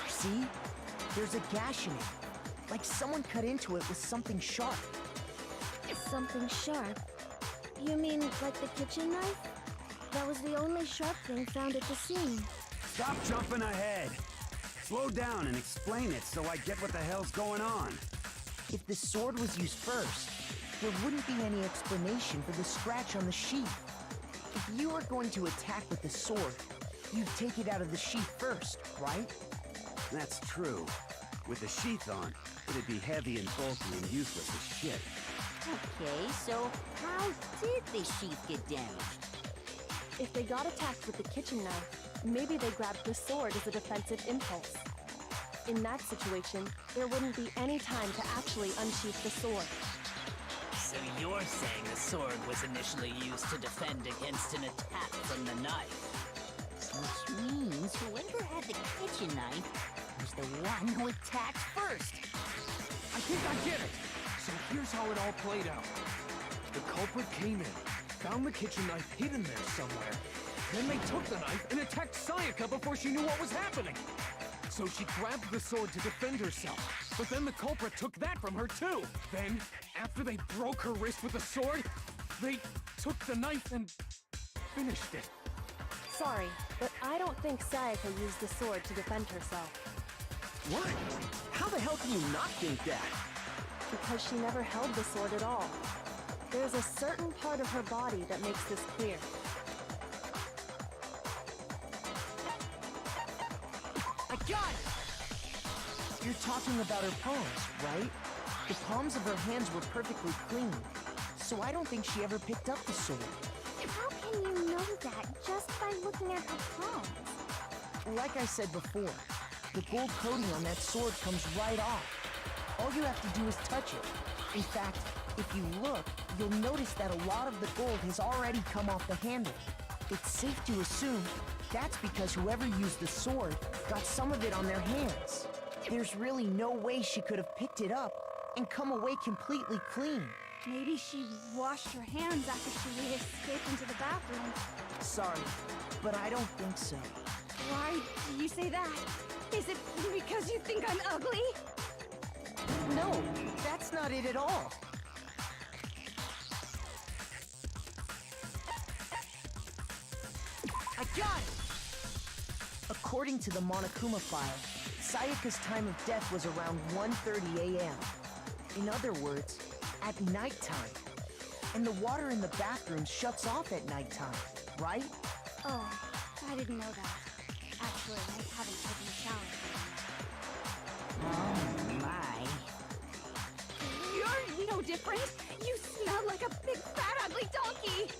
See? There's a gash in it. Like someone cut into it with something sharp. something sharp. You mean like the kitchen knife? That was the only sharp thing found at the scene. Stop jumping ahead. Slow down and explain it so I get what the hell's going on. If the sword was used first, there wouldn't be any explanation for the scratch on the sheath. If you were going to attack with the sword, you'd take it out of the sheath first, right? That's true. With the sheath on, it'd be heavy and bulky and useless as shit. Okay, so how did the sheath get damaged? If they got attacked with the kitchen knife, maybe they grabbed the sword as a defensive impulse. In that situation, there wouldn't be any time to actually unsheath the sword. So you're saying the sword was initially used to defend against an attack from the knife? Which means whoever had the kitchen knife was the one who attacked first. I think I get it. So here's how it all played out. The culprit came in, found the kitchen knife hidden there somewhere. Then they took the knife and attacked Sayaka before she knew what was happening. So she grabbed the sword to defend herself. But then the culprit took that from her too. Then, after they broke her wrist with the sword, they took the knife and finished it. Sorry, but I don't think Sayaka used the sword to defend herself. What? How the hell can you not think that? Because she never held the sword at all. There's a certain part of her body that makes this clear. I got it! You're talking about her palms, right? The palms of her hands were perfectly clean, so I don't think she ever picked up the sword. How can you know that just by looking at her palms? Like I said before, the gold coating on that sword comes right off. All you have to do is touch it. In fact, if you look, you'll notice that a lot of the gold has already come off the handle. It's safe to assume that's because whoever used the sword got some of it on their hands. There's really no way she could have picked it up and come away completely clean. Maybe she washed her hands after she escaped into the bathroom. Sorry, but I don't think so. Why do you say that? Is it because you think I'm ugly? No, that's not it at all. I got it! According to the Monokuma file, Sayaka's time of death was around 1:30 a.m. In other words, at nighttime. And the water in the bathroom shuts off at nighttime, right? Oh, I didn't know that. Actually, I haven't taken a shower for a Oh my. You're no different. You smell like a big fat ugly donkey.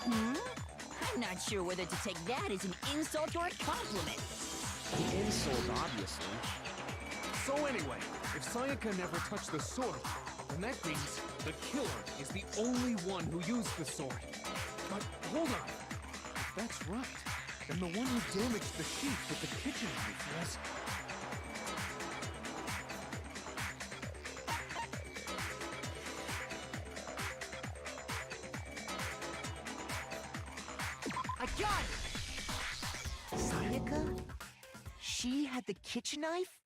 I'm not sure whether to take that as an insult or a compliment. An insult, obviously. So anyway, if Sayaka never touched the sword, then that means the killer is the only one who used the sword. But hold on. If that's right, then the one who damaged the sheath with the kitchen knife was... I got it! Sayaka? She had the kitchen knife?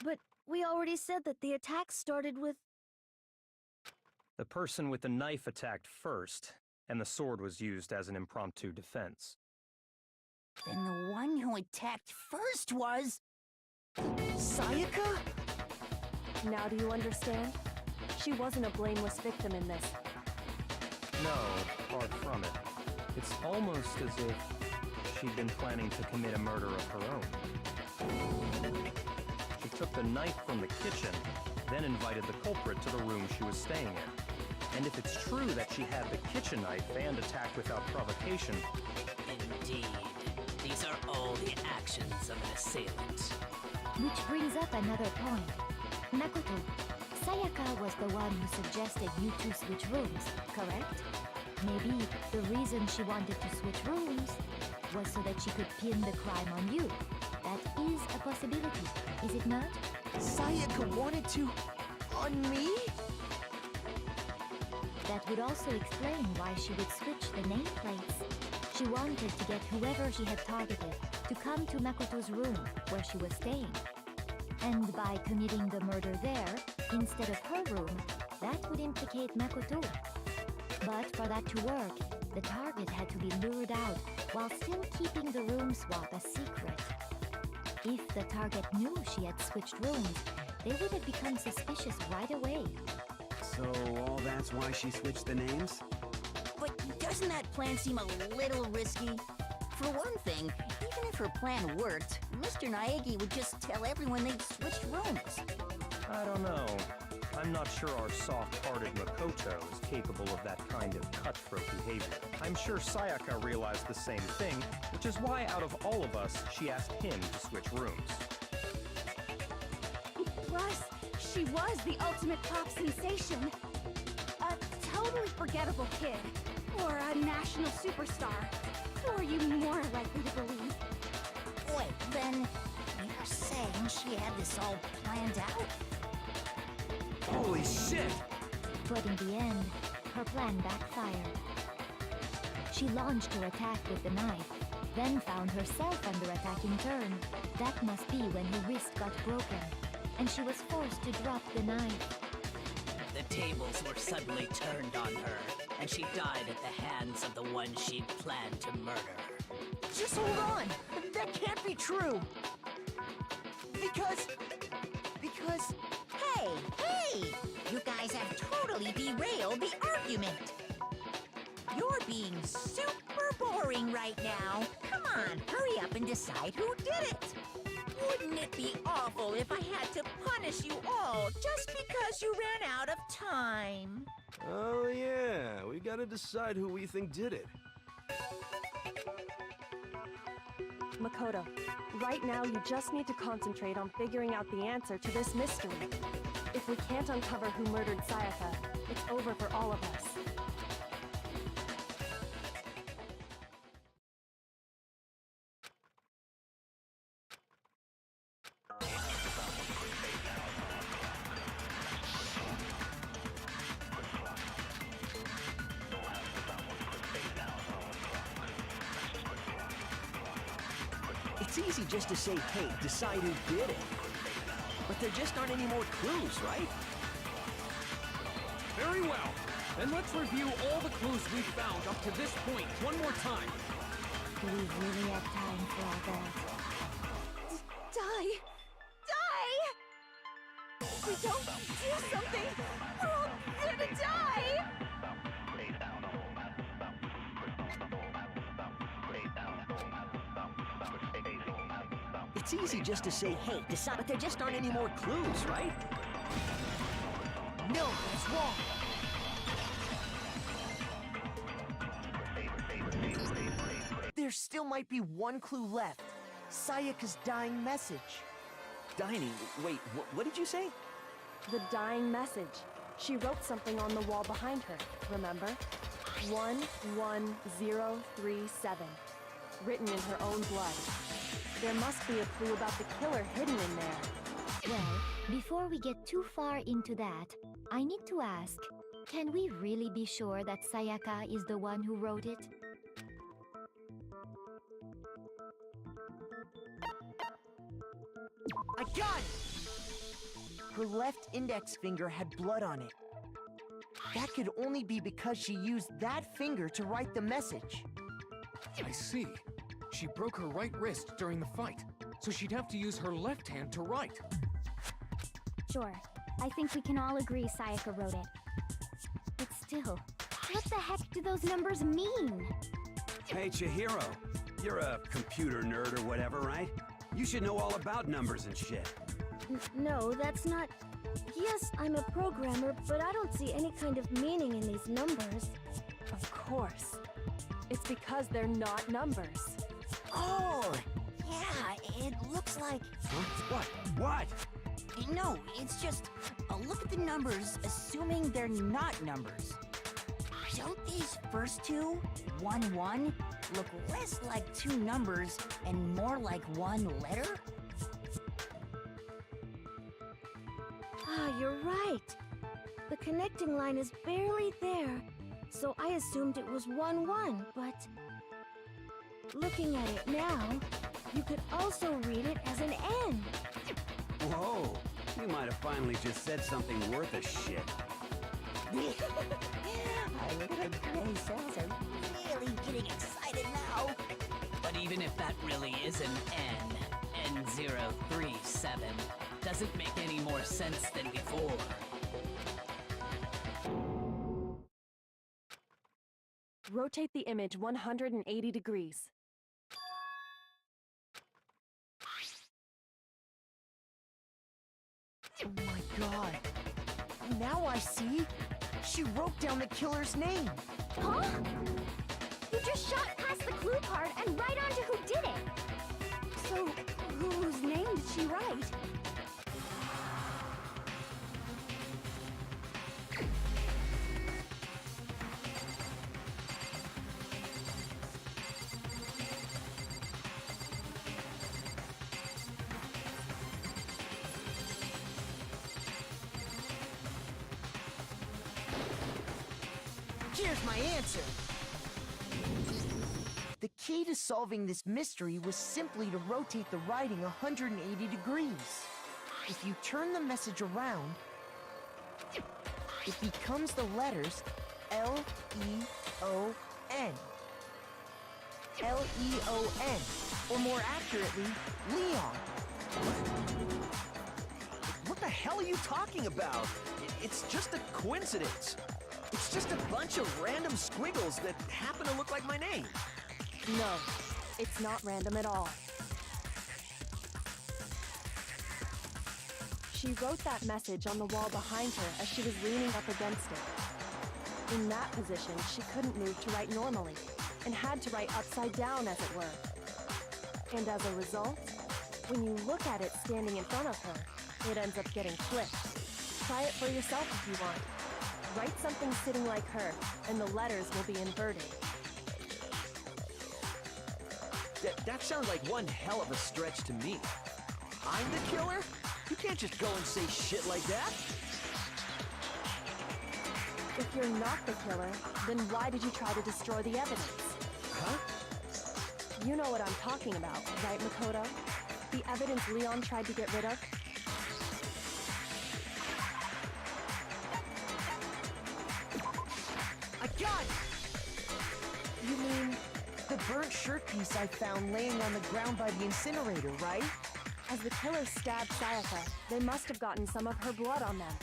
But we already said that the attack started with... The person with the knife attacked first, and the sword was used as an impromptu defense. Then the one who attacked first was... Sayaka? Now do you understand? She wasn't a blameless victim in this. No, far from it. It's almost as if she'd been planning to commit a murder of her own. She took the knife from the kitchen, then invited the culprit to the room she was staying in. And if it's true that she had the kitchen knife and attacked without provocation... Indeed. These are all the actions of an assailant. Which brings up another point. Makoto, Sayaka was the one who suggested you two switch rooms, correct? Maybe the reason she wanted to switch rooms was so that she could pin the crime on you. That is a possibility, is it not? Sayaka wanted to... on me? That would also explain why she would switch the nameplates. She wanted to get whoever she had targeted to come to Makoto's room where she was staying. And by committing the murder there, instead of her room, that would implicate Makoto. But for that to work, the target had to be lured out while still keeping the room swap a secret. If the target knew she had switched rooms, they would have become suspicious right away. So all that's why she switched the names? But doesn't that plan seem a little risky? For one thing, even if her plan worked, Mr. Naegi would just tell everyone they'd switched rooms. I don't know. I'm not sure our soft-hearted Makoto is capable of that kind of cutthroat behavior. I'm sure Sayaka realized the same thing, which is why out of all of us, she asked him to switch rooms. Plus, she was the ultimate pop sensation. A totally forgettable kid. Or a national superstar. Who are you more likely to believe? Wait, then you're saying she had this all planned out? Holy shit! But in the end, her plan backfired. She launched her attack with the knife, then found herself under attack in turn. That must be when her wrist got broken, and she was forced to drop the knife. The tables were suddenly turned on her, and she died at the hands of the one she'd planned to murder. Just hold on! That can't be true! Because... Hey! You guys have totally derailed the argument. You're being super boring right now. Come on, hurry up and decide who did it. Wouldn't it be awful if I had to punish you all just because you ran out of time? Oh yeah, we gotta decide who we think did it. Makoto, right now you just need to concentrate on figuring out the answer to this mystery. If we can't uncover who murdered Sayaka, it's over for all of us. It's easy just to say, hey, decide who did it. But there just aren't any more clues, right? Very well. Then let's review all the clues we've found up to this point one more time. Do we really have time for all that? Die! Die! If we don't do something, we're all gonna die! It's easy just to say, hey, decide, but there just aren't any more clues, right? No, that's wrong! There still might be one clue left. Sayaka's dying message. Dining, wait, what did you say? The dying message. She wrote something on the wall behind her, remember? 11037. Written in her own blood. There must be a clue about the killer hidden in there. Well, before we get too far into that, I need to ask, can we really be sure that Sayaka is the one who wrote it? I got it! Her left index finger had blood on it. That could only be because she used that finger to write the message. I see. She broke her right wrist during the fight, so she'd have to use her left hand to write. Sure. I think we can all agree Sayaka wrote it. But still, what the heck do those numbers mean? Hey, Chihiro. You're a computer nerd or whatever, right? You should know all about numbers and shit. No, that's not... Yes, I'm a programmer, but I don't see any kind of meaning in these numbers. Of course. It's because they're not numbers. Oh, yeah, it looks like... What? What? No, it's just, look at the numbers, assuming they're not numbers. Don't these first two, 1-1, look less like two numbers and more like one letter? Ah, you're right. The connecting line is barely there, so I assumed it was 1-1, but... Looking at it now, you could also read it as an N. Whoa, you might have finally just said something worth a shit. Our good gray cells are really getting excited now. But even if that really is an N, N037, doesn't make any more sense than before. Rotate the image 180 degrees. Oh my god. Now I see. She wrote down the killer's name. Huh? You just shot past the clue card and right onto who did it. So, whose name did she write? Here's my answer. The key to solving this mystery was simply to rotate the writing 180 degrees. If you turn the message around, it becomes the letters L-E-O-N. L-E-O-N, or more accurately, Leon. What the hell are you talking about? It's just a coincidence. It's just a bunch of random squiggles that happen to look like my name. No, it's not random at all. She wrote that message on the wall behind her as she was leaning up against it. In that position, she couldn't move to write normally, and had to write upside down, as it were. And as a result, when you look at it standing in front of her, it ends up getting flipped. Try it for yourself if you want. Write something sitting like her, and the letters will be inverted. That sounds like one hell of a stretch to me. I'm the killer? You can't just go and say shit like that. If you're not the killer, then why did you try to destroy the evidence? Huh? You know what I'm talking about, right, Makoto? The evidence Leon tried to get rid of? I got it! You mean the burnt shirt piece I found laying on the ground by the incinerator, right? As the killer stabbed Sayaka, they must have gotten some of her blood on them.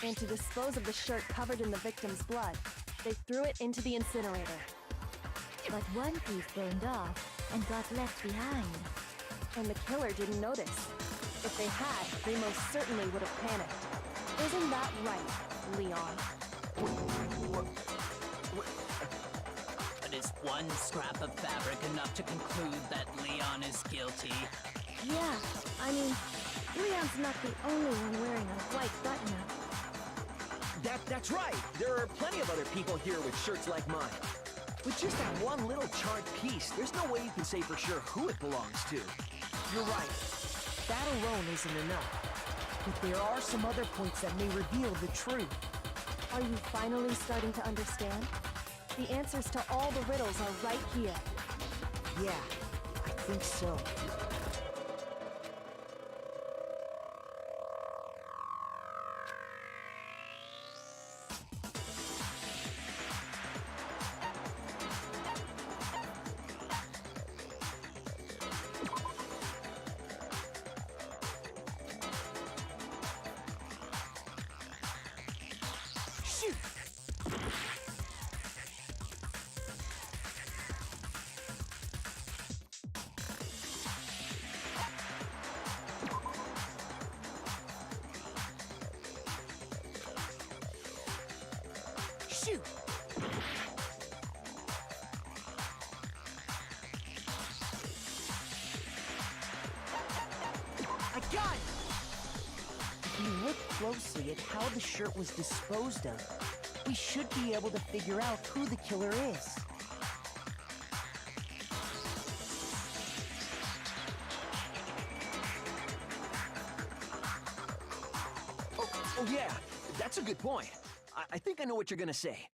And to dispose of the shirt covered in the victim's blood, they threw it into the incinerator. But one piece burned off and got left behind. And the killer didn't notice. If they had, they most certainly would have panicked. Isn't that right, Leon? But is one scrap of fabric enough to conclude that Leon is guilty? Yeah, I mean, Leon's not the only one wearing a white button-up. That's right. There are plenty of other people here with shirts like mine. With just that one little charred piece, there's no way you can say for sure who it belongs to. You're right. That alone isn't enough. But there are some other points that may reveal the truth. Are you finally starting to understand? The answers to all the riddles are right here. Yeah, I think so. Shoot! I got it! If you look closely at how the shirt was disposed of, we should be able to figure out who the killer is. Oh yeah, that's a good point. I think I know what you're gonna say.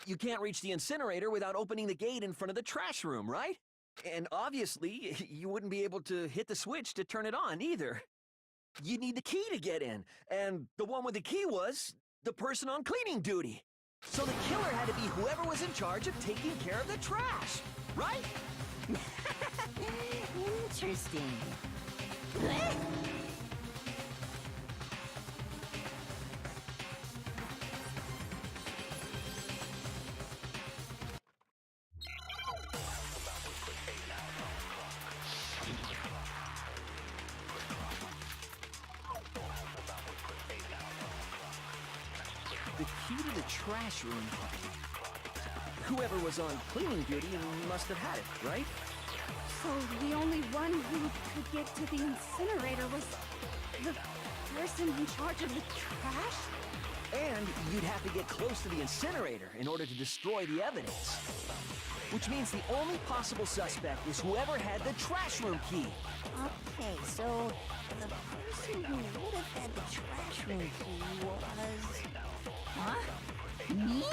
You can't reach the incinerator without opening the gate in front of the trash room, right? And obviously, you wouldn't be able to hit the switch to turn it on either. You need the key to get in, and the one with the key was the person on cleaning duty. So the killer had to be whoever was in charge of taking care of the trash, right? Interesting. The key to the trash room. Whoever was on cleaning duty must have had it, right? So the only one who could get to the incinerator was the person in charge of the trash? And you'd have to get close to the incinerator in order to destroy the evidence. Which means the only possible suspect is whoever had the trash room key. Okay, so the person who would have had the trash room key was... Huh? Me?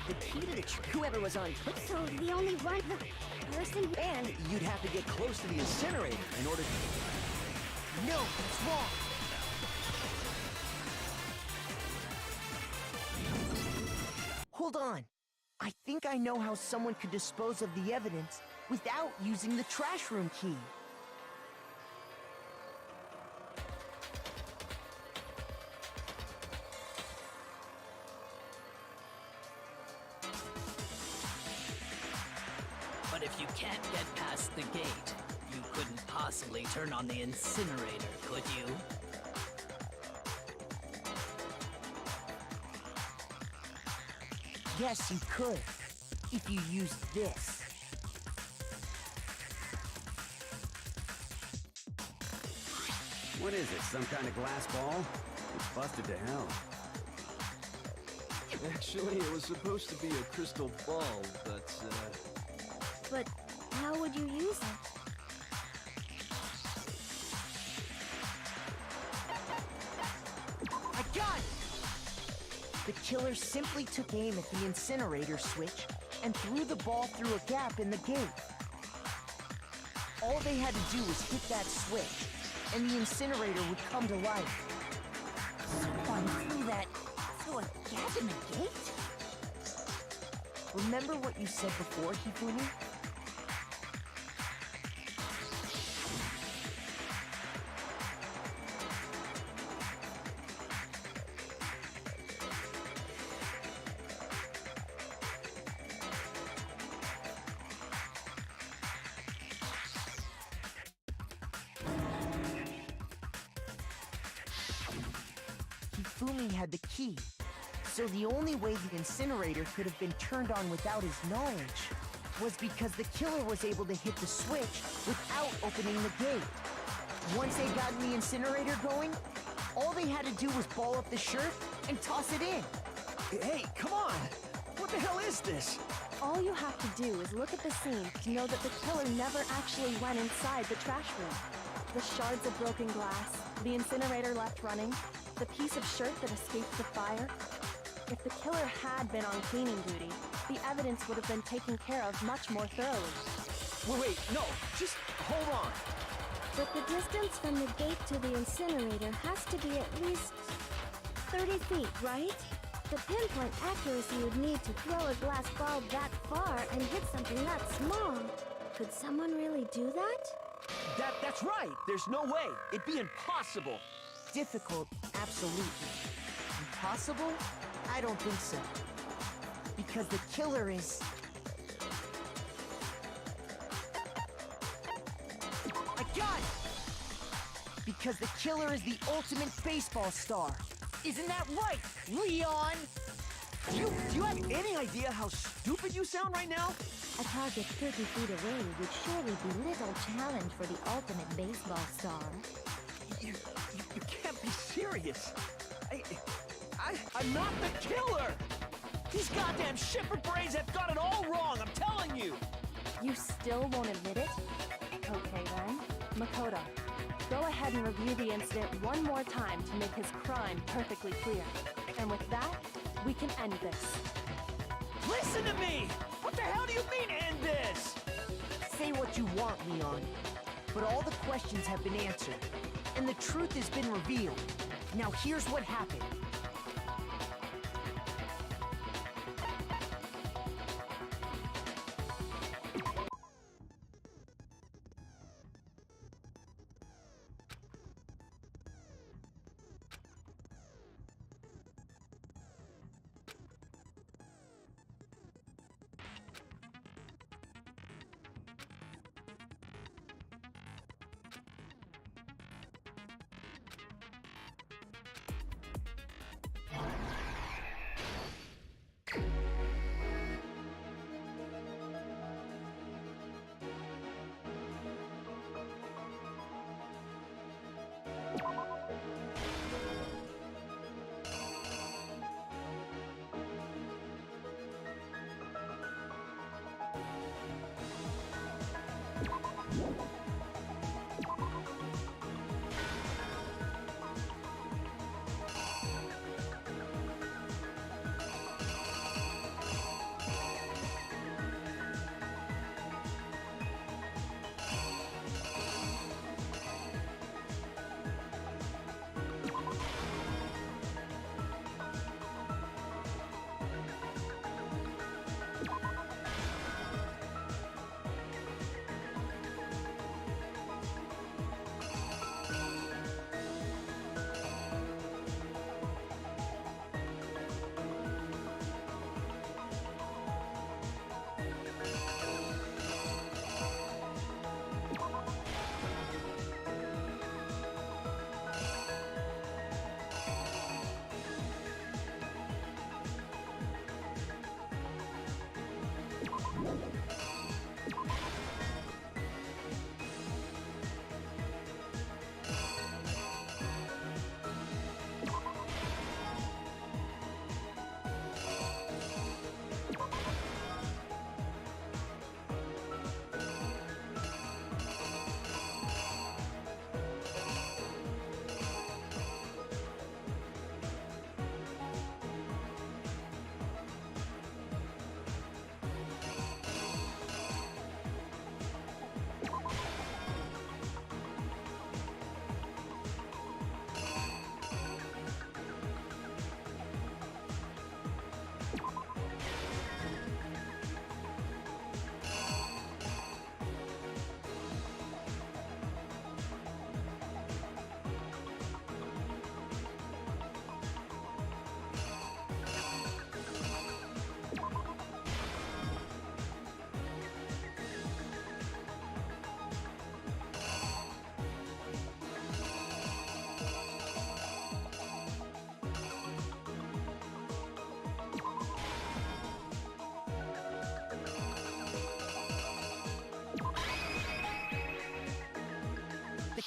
The key to the whoever was on... So the only one, the person... And you'd have to get close to the incinerator in order to... No, it's wrong. Hold on. I think I know how someone could dispose of the evidence without using the trash room key. But if you can't get past the gate, you couldn't possibly turn on the incinerator, could you? Yes, you could, if you used this. What is it, some kind of glass ball? It's busted to hell. Actually, it was supposed to be a crystal ball, but, But how would you use it? I got it! The killer simply took aim at the incinerator switch and threw the ball through a gap in the gate. All they had to do was hit that switch, and the incinerator would come to life. Someone threw a gap in the gate? Remember what you said before, Hifumi? Hifumi had the key, so the only way the incinerator could have been turned on without his knowledge was because the killer was able to hit the switch without opening the gate. Once they got the incinerator going, all they had to do was ball up the shirt and toss it in. Hey, come on! What the hell is this? All you have to do is look at the scene to know that the killer never actually went inside the trash room. The shards of broken glass, the incinerator left running, the piece of shirt that escaped the fire. If the killer had been on cleaning duty, the evidence would have been taken care of much more thoroughly. Wait, no, just hold on. But the distance from the gate to the incinerator has to be at least 30 feet, right? The pinpoint accuracy you'd need to throw a glass ball that far and hit something that small. Could someone really do that? That's right! There's no way! It'd be impossible! Difficult, absolutely. Impossible? I don't think so. Because the killer is... I got it! Because the killer is the ultimate baseball star. Isn't that right, Leon? Do you have any idea how stupid you sound right now? A target 30 feet away would surely be little challenge for the ultimate baseball star. You can't be serious. I'm not the killer! These goddamn shipper brains have got it all wrong, I'm telling you! You still won't admit it? Okay then. Makoto, go ahead and review the incident one more time to make his crime perfectly clear. And with that, we can end this. Listen to me! What the hell do you mean, end this? Say what you want, Leon. But all the questions have been answered, and the truth has been revealed. Now here's what happened.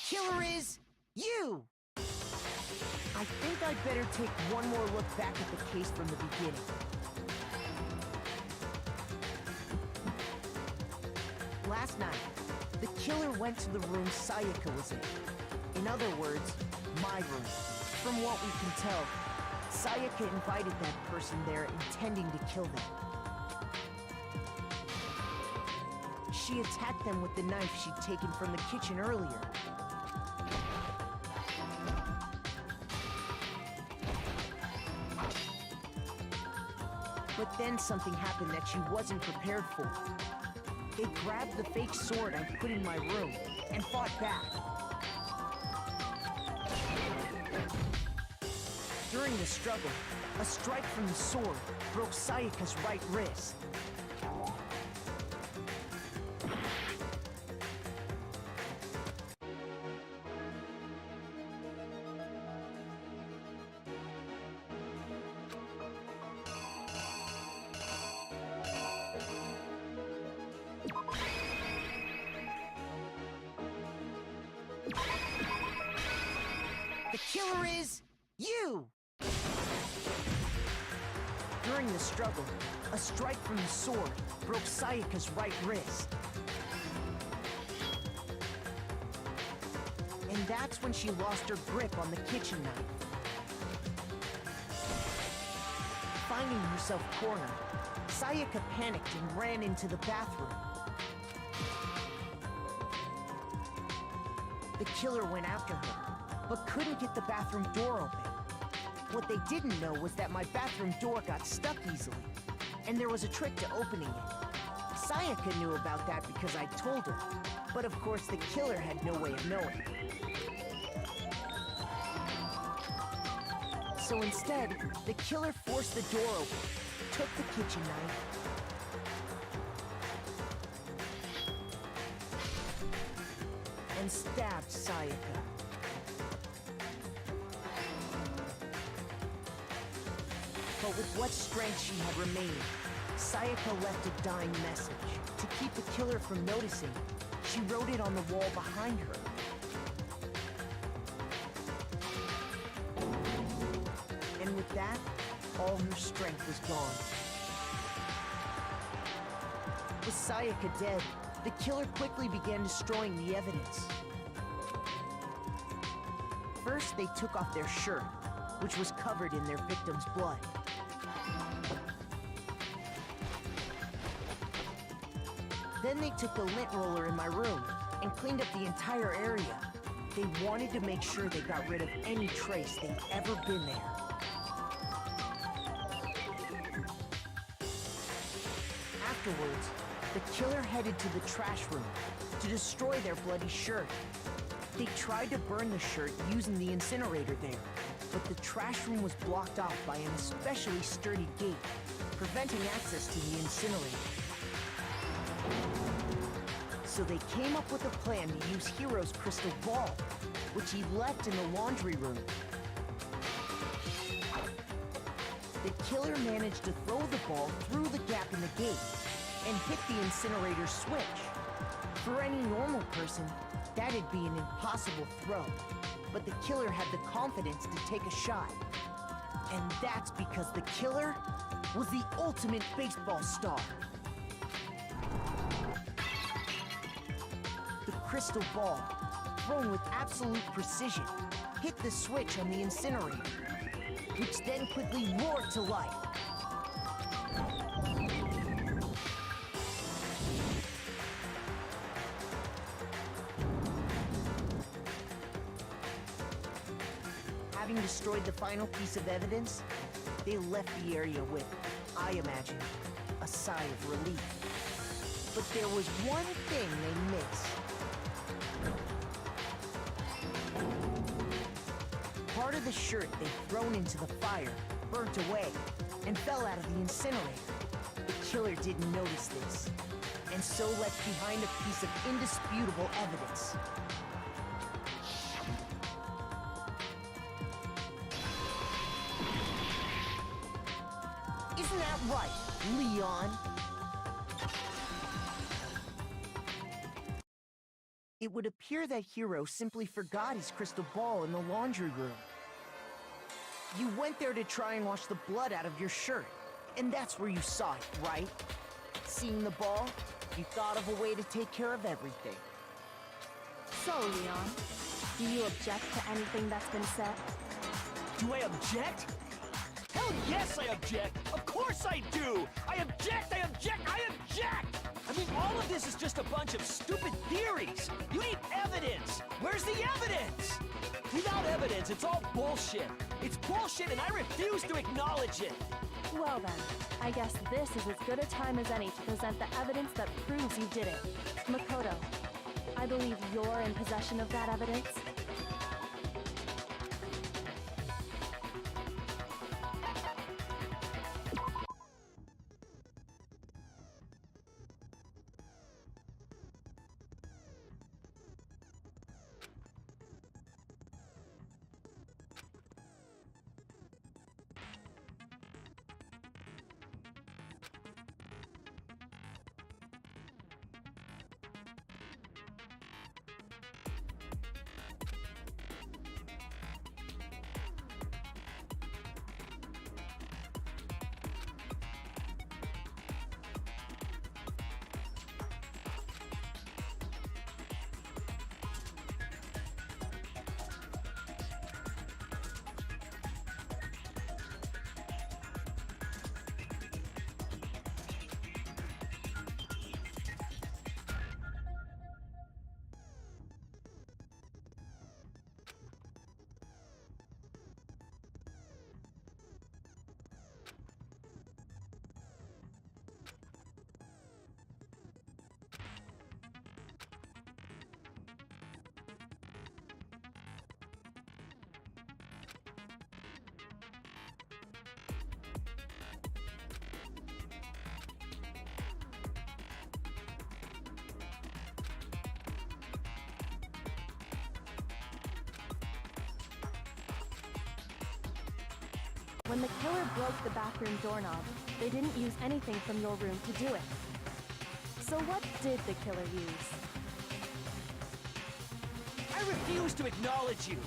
Killer is you! I think I'd better take one more look back at the case from the beginning. Last night, the killer went to the room Sayaka was in. In other words, my room. From what we can tell, Sayaka invited that person there intending to kill them. She attacked them with the knife she'd taken from the kitchen earlier. But then something happened that she wasn't prepared for. They grabbed the fake sword I put in my room and fought back. During the struggle, a strike from the sword broke Sayaka's right wrist. The killer is you! During the struggle, a strike from the sword broke Sayaka's right wrist. And that's when she lost her grip on the kitchen knife. Finding herself cornered, Sayaka panicked and ran into the bathroom. The killer went after her, but couldn't get the bathroom door open. What they didn't know was that my bathroom door got stuck easily, and there was a trick to opening it. Sayaka knew about that because I told her, but of course the killer had no way of knowing. So instead, the killer forced the door open, took the kitchen knife, and stabbed Sayaka. But with what strength she had remained, Sayaka left a dying message. To keep the killer from noticing, she wrote it on the wall behind her. And with that, all her strength was gone. With Sayaka dead, the killer quickly began destroying the evidence. First, they took off their shirt, which was covered in their victim's blood. Then they took the lint roller in my room and cleaned up the entire area. They wanted to make sure they got rid of any trace they'd ever been there. Afterwards, the killer headed to the trash room to destroy their bloody shirt. They tried to burn the shirt using the incinerator there, but the trash room was blocked off by an especially sturdy gate, preventing access to the incinerator. So they came up with a plan to use Hiro's crystal ball, which he left in the laundry room. The killer managed to throw the ball through the gap in the gate and hit the incinerator switch. For any normal person, that'd be an impossible throw, but the killer had the confidence to take a shot. And that's because the killer was the ultimate baseball star. The crystal ball, thrown with absolute precision, hit the switch on the incinerator, which then quickly roared to life. Having destroyed the final piece of evidence, they left the area with, I imagine, a sigh of relief. But there was one thing they missed. Part of the shirt they'd thrown into the fire burnt away and fell out of the incinerator. The killer didn't notice this, and so left behind a piece of indisputable evidence. Isn't that right, Leon? It would appear that Hiro simply forgot his crystal ball in the laundry room. You went there to try and wash the blood out of your shirt, and that's where you saw it, right? Seeing the ball, you thought of a way to take care of everything. So, Leon, do you object to anything that's been said? Do I object? Hell yes, I object! Of course I do! I object! I object! I object! I mean, all of this is just a bunch of stupid theories! You need evidence! Where's the evidence? Without evidence, it's all bullshit! It's bullshit and I refuse to acknowledge it! Well then, I guess this is as good a time as any to present the evidence that proves you did it. Makoto, I believe you're in possession of that evidence. When the killer broke the bathroom doorknob, they didn't use anything from your room to do it. So what did the killer use? I refuse to acknowledge you.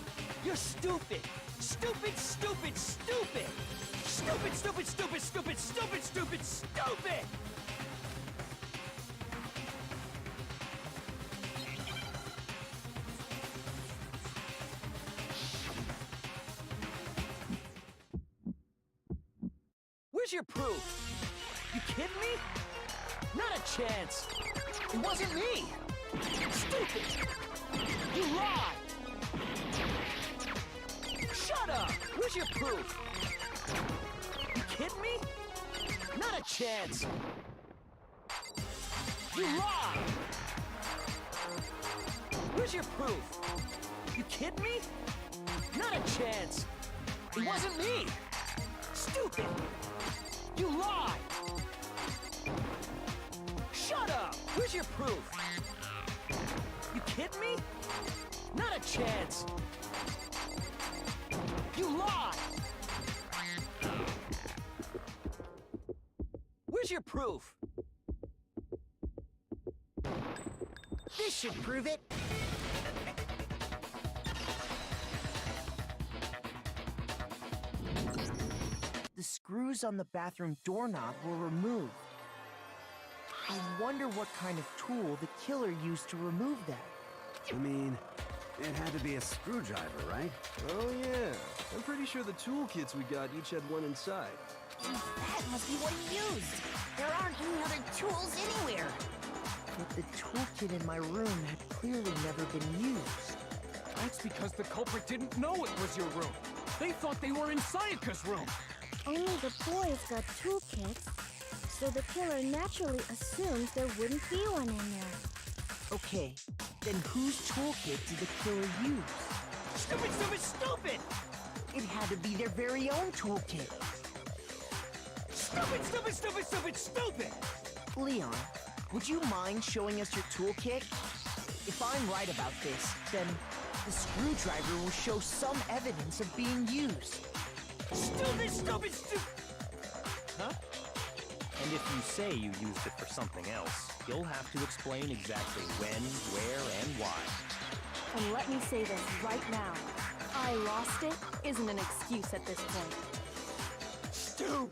You're stupid. Stupid, stupid, stupid. Stupid, stupid, stupid, stupid, stupid, stupid, stupid! Where's your proof? You kidding me? Not a chance. It wasn't me. Stupid. You lied. Shut up. Where's your proof? You kidding me? Not a chance. You lied. Where's your proof? You kidding me? Not a chance. It wasn't me. Stupid. You lied! Shut up! Where's your proof? You kidding me? Not a chance! You lied! Where's your proof? This should prove it. The screws on the bathroom doorknob were removed. I wonder what kind of tool the killer used to remove them. I mean, it had to be a screwdriver, right? Oh yeah, I'm pretty sure the toolkits we got each had one inside. That must be what he used. There aren't any other tools anywhere. But the toolkit in my room had clearly never been used. That's because the culprit didn't know it was your room. They thought they were in Sayaka's room. Only the boys got toolkits, so the killer naturally assumes there wouldn't be one in there. Okay, then whose toolkit did the killer use? Stupid, stupid, stupid! It had to be their very own toolkit. Stupid, stupid, stupid, stupid, stupid! Leon, would you mind showing us your toolkit? If I'm right about this, then the screwdriver will show some evidence of being used. Stupid, stupid, stupid! Huh? And if you say you used it for something else, you'll have to explain exactly when, where, and why. And let me say this right now. I lost it isn't an excuse at this point. Stupid.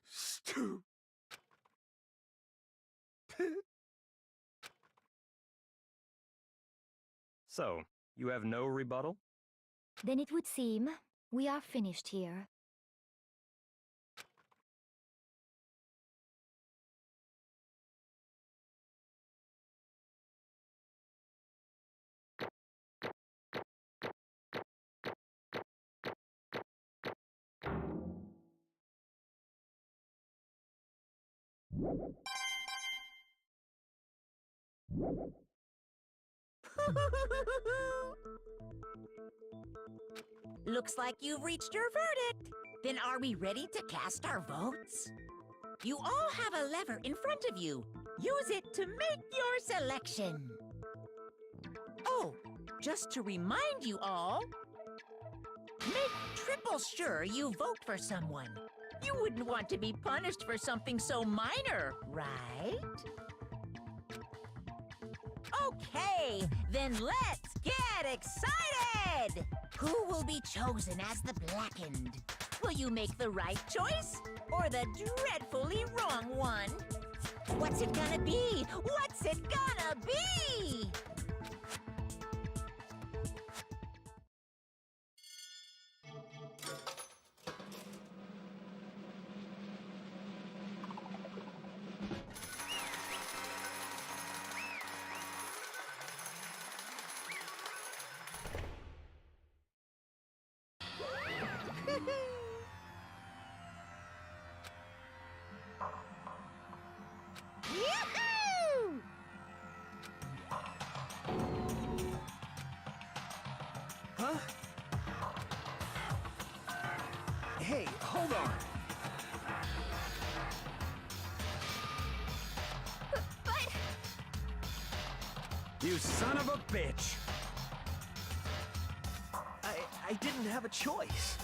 Stupid. So, you have no rebuttal? Then it would seem we are finished here. Looks like you've reached your verdict. Then are we ready to cast our votes? You all have a lever in front of you. Use it to make your selection. Oh, just to remind you all, make triple sure you vote for someone. You wouldn't want to be punished for something so minor, right? Okay, then let's get excited! Who will be chosen as the Blackened? Will you make the right choice or the dreadfully wrong one? What's it gonna be? What's it gonna be? Yoo-hoo! Huh? Hey, hold on. But... You son of a bitch! I didn't have a choice.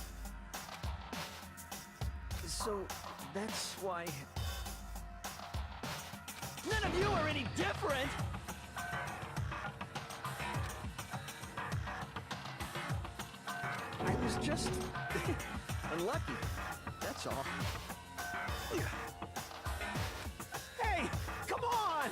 So, that's why... None of you are any different! I was just... unlucky. That's all. Hey! Come on!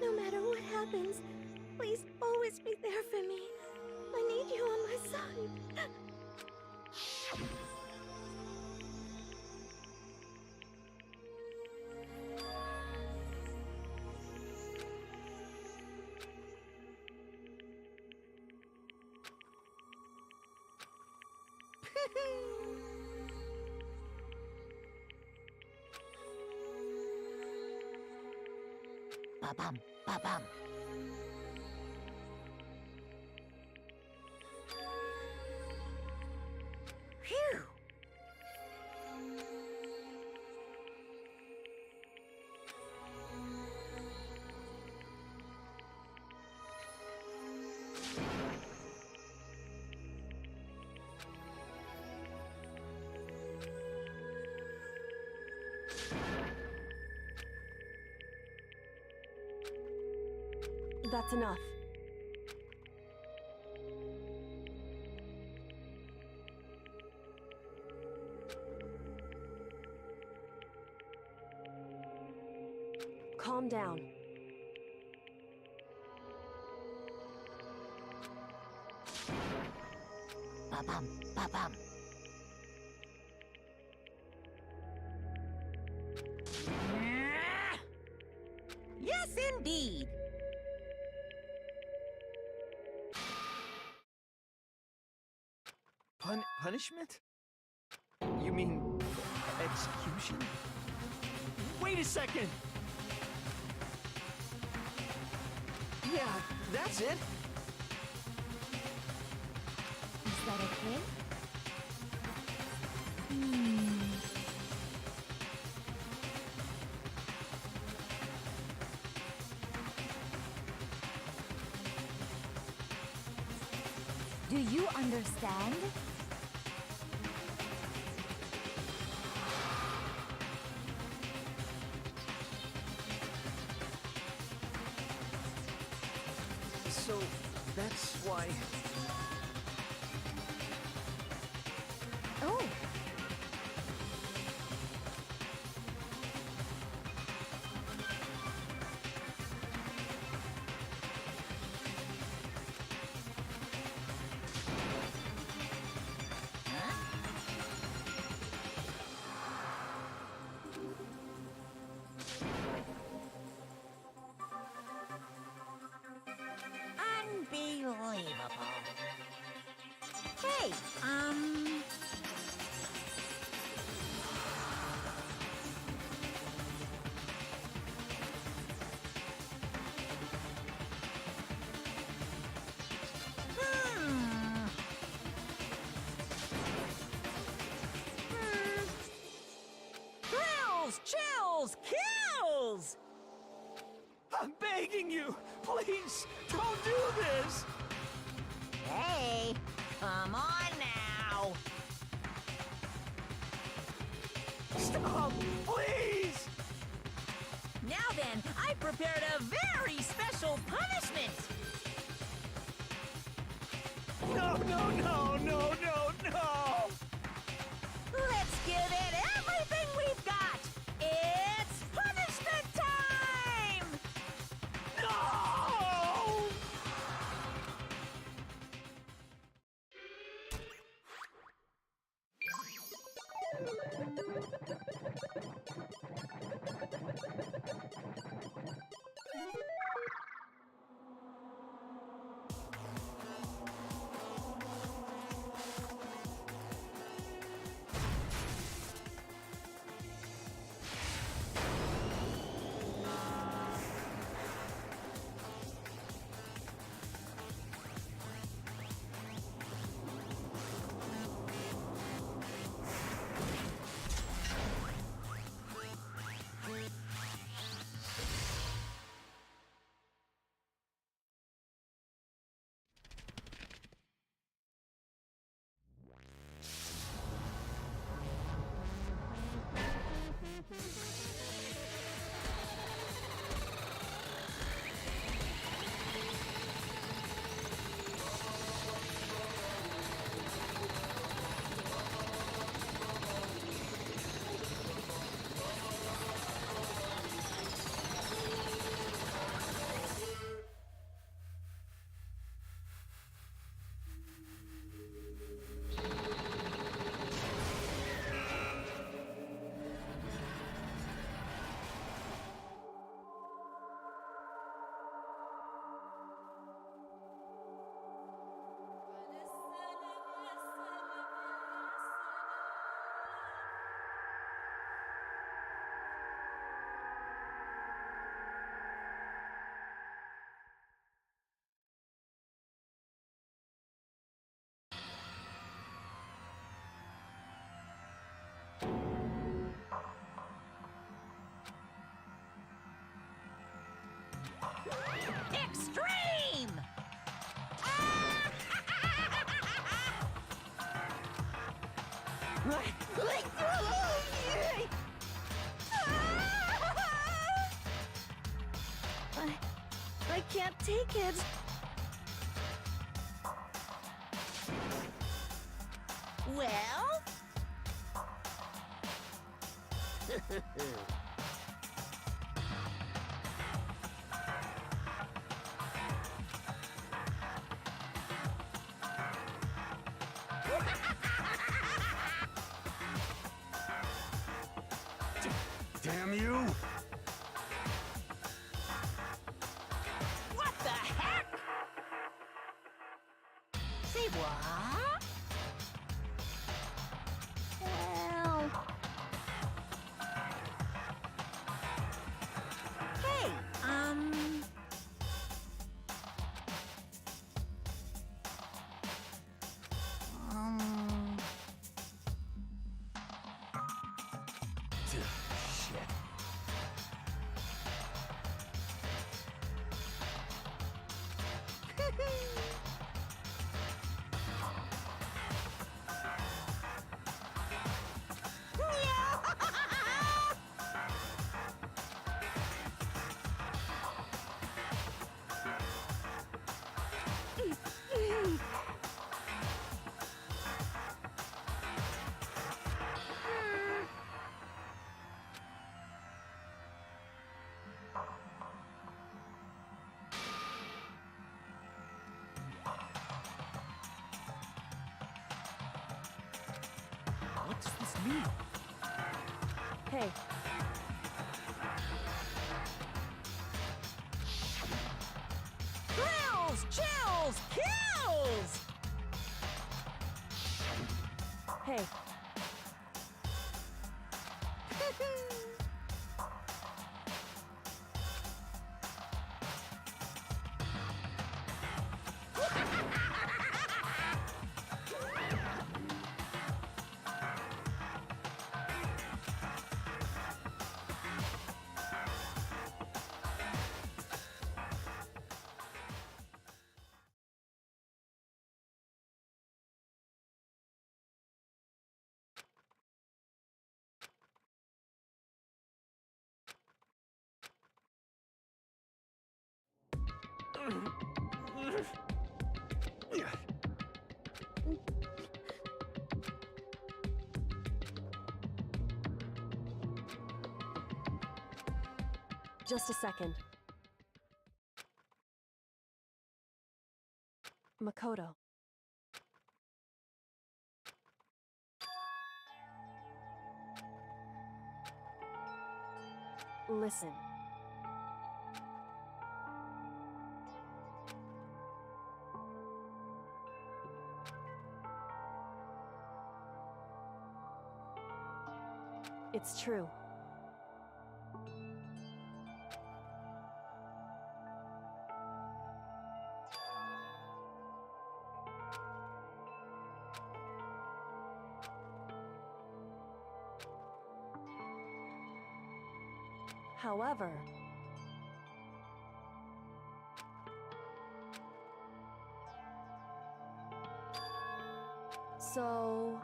No matter what happens, please always be there for me. I need you on my side. Ba-bum, ba-bum. Phew! That's enough. Calm down. Ba-bum, ba-bum. Yes, indeed. Punishment? You mean execution? Wait a second! Yeah, that's it. Is that okay? Do you understand? So, that's why... Oh. Unbelievable. Hey, Thrills, chills, kills! I'm begging you! Please, don't do this! Hey, come on now. Stop, please! Now then, I prepared a very special punishment. No, no, no, no, no, no! Let's give it everything we've got. It's punishment time! No! Extreme! I can't take it. Well? Damn you! What the heck? Say what? Help. Hey, What does this mean? Hey, thrills, chills, kills! hey. Just a second. Makoto. Listen. It's true. However, so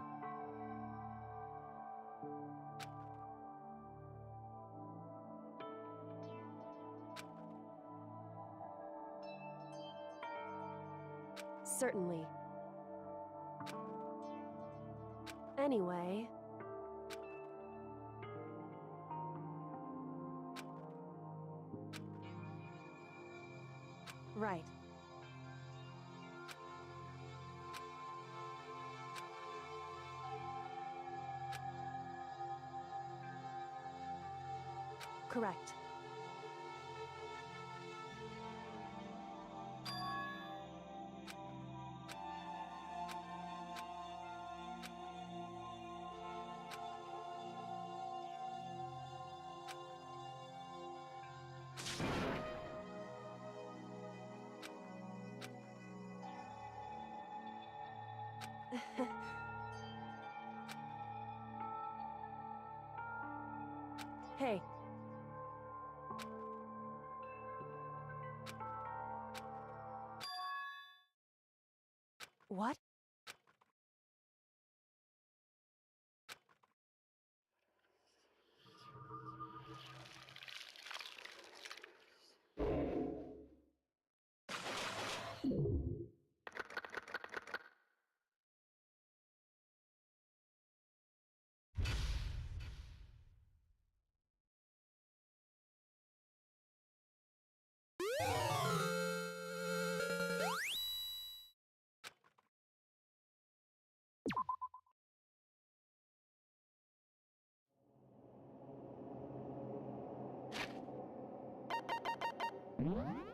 certainly. Anyway, right. Correct. Hey. What? What?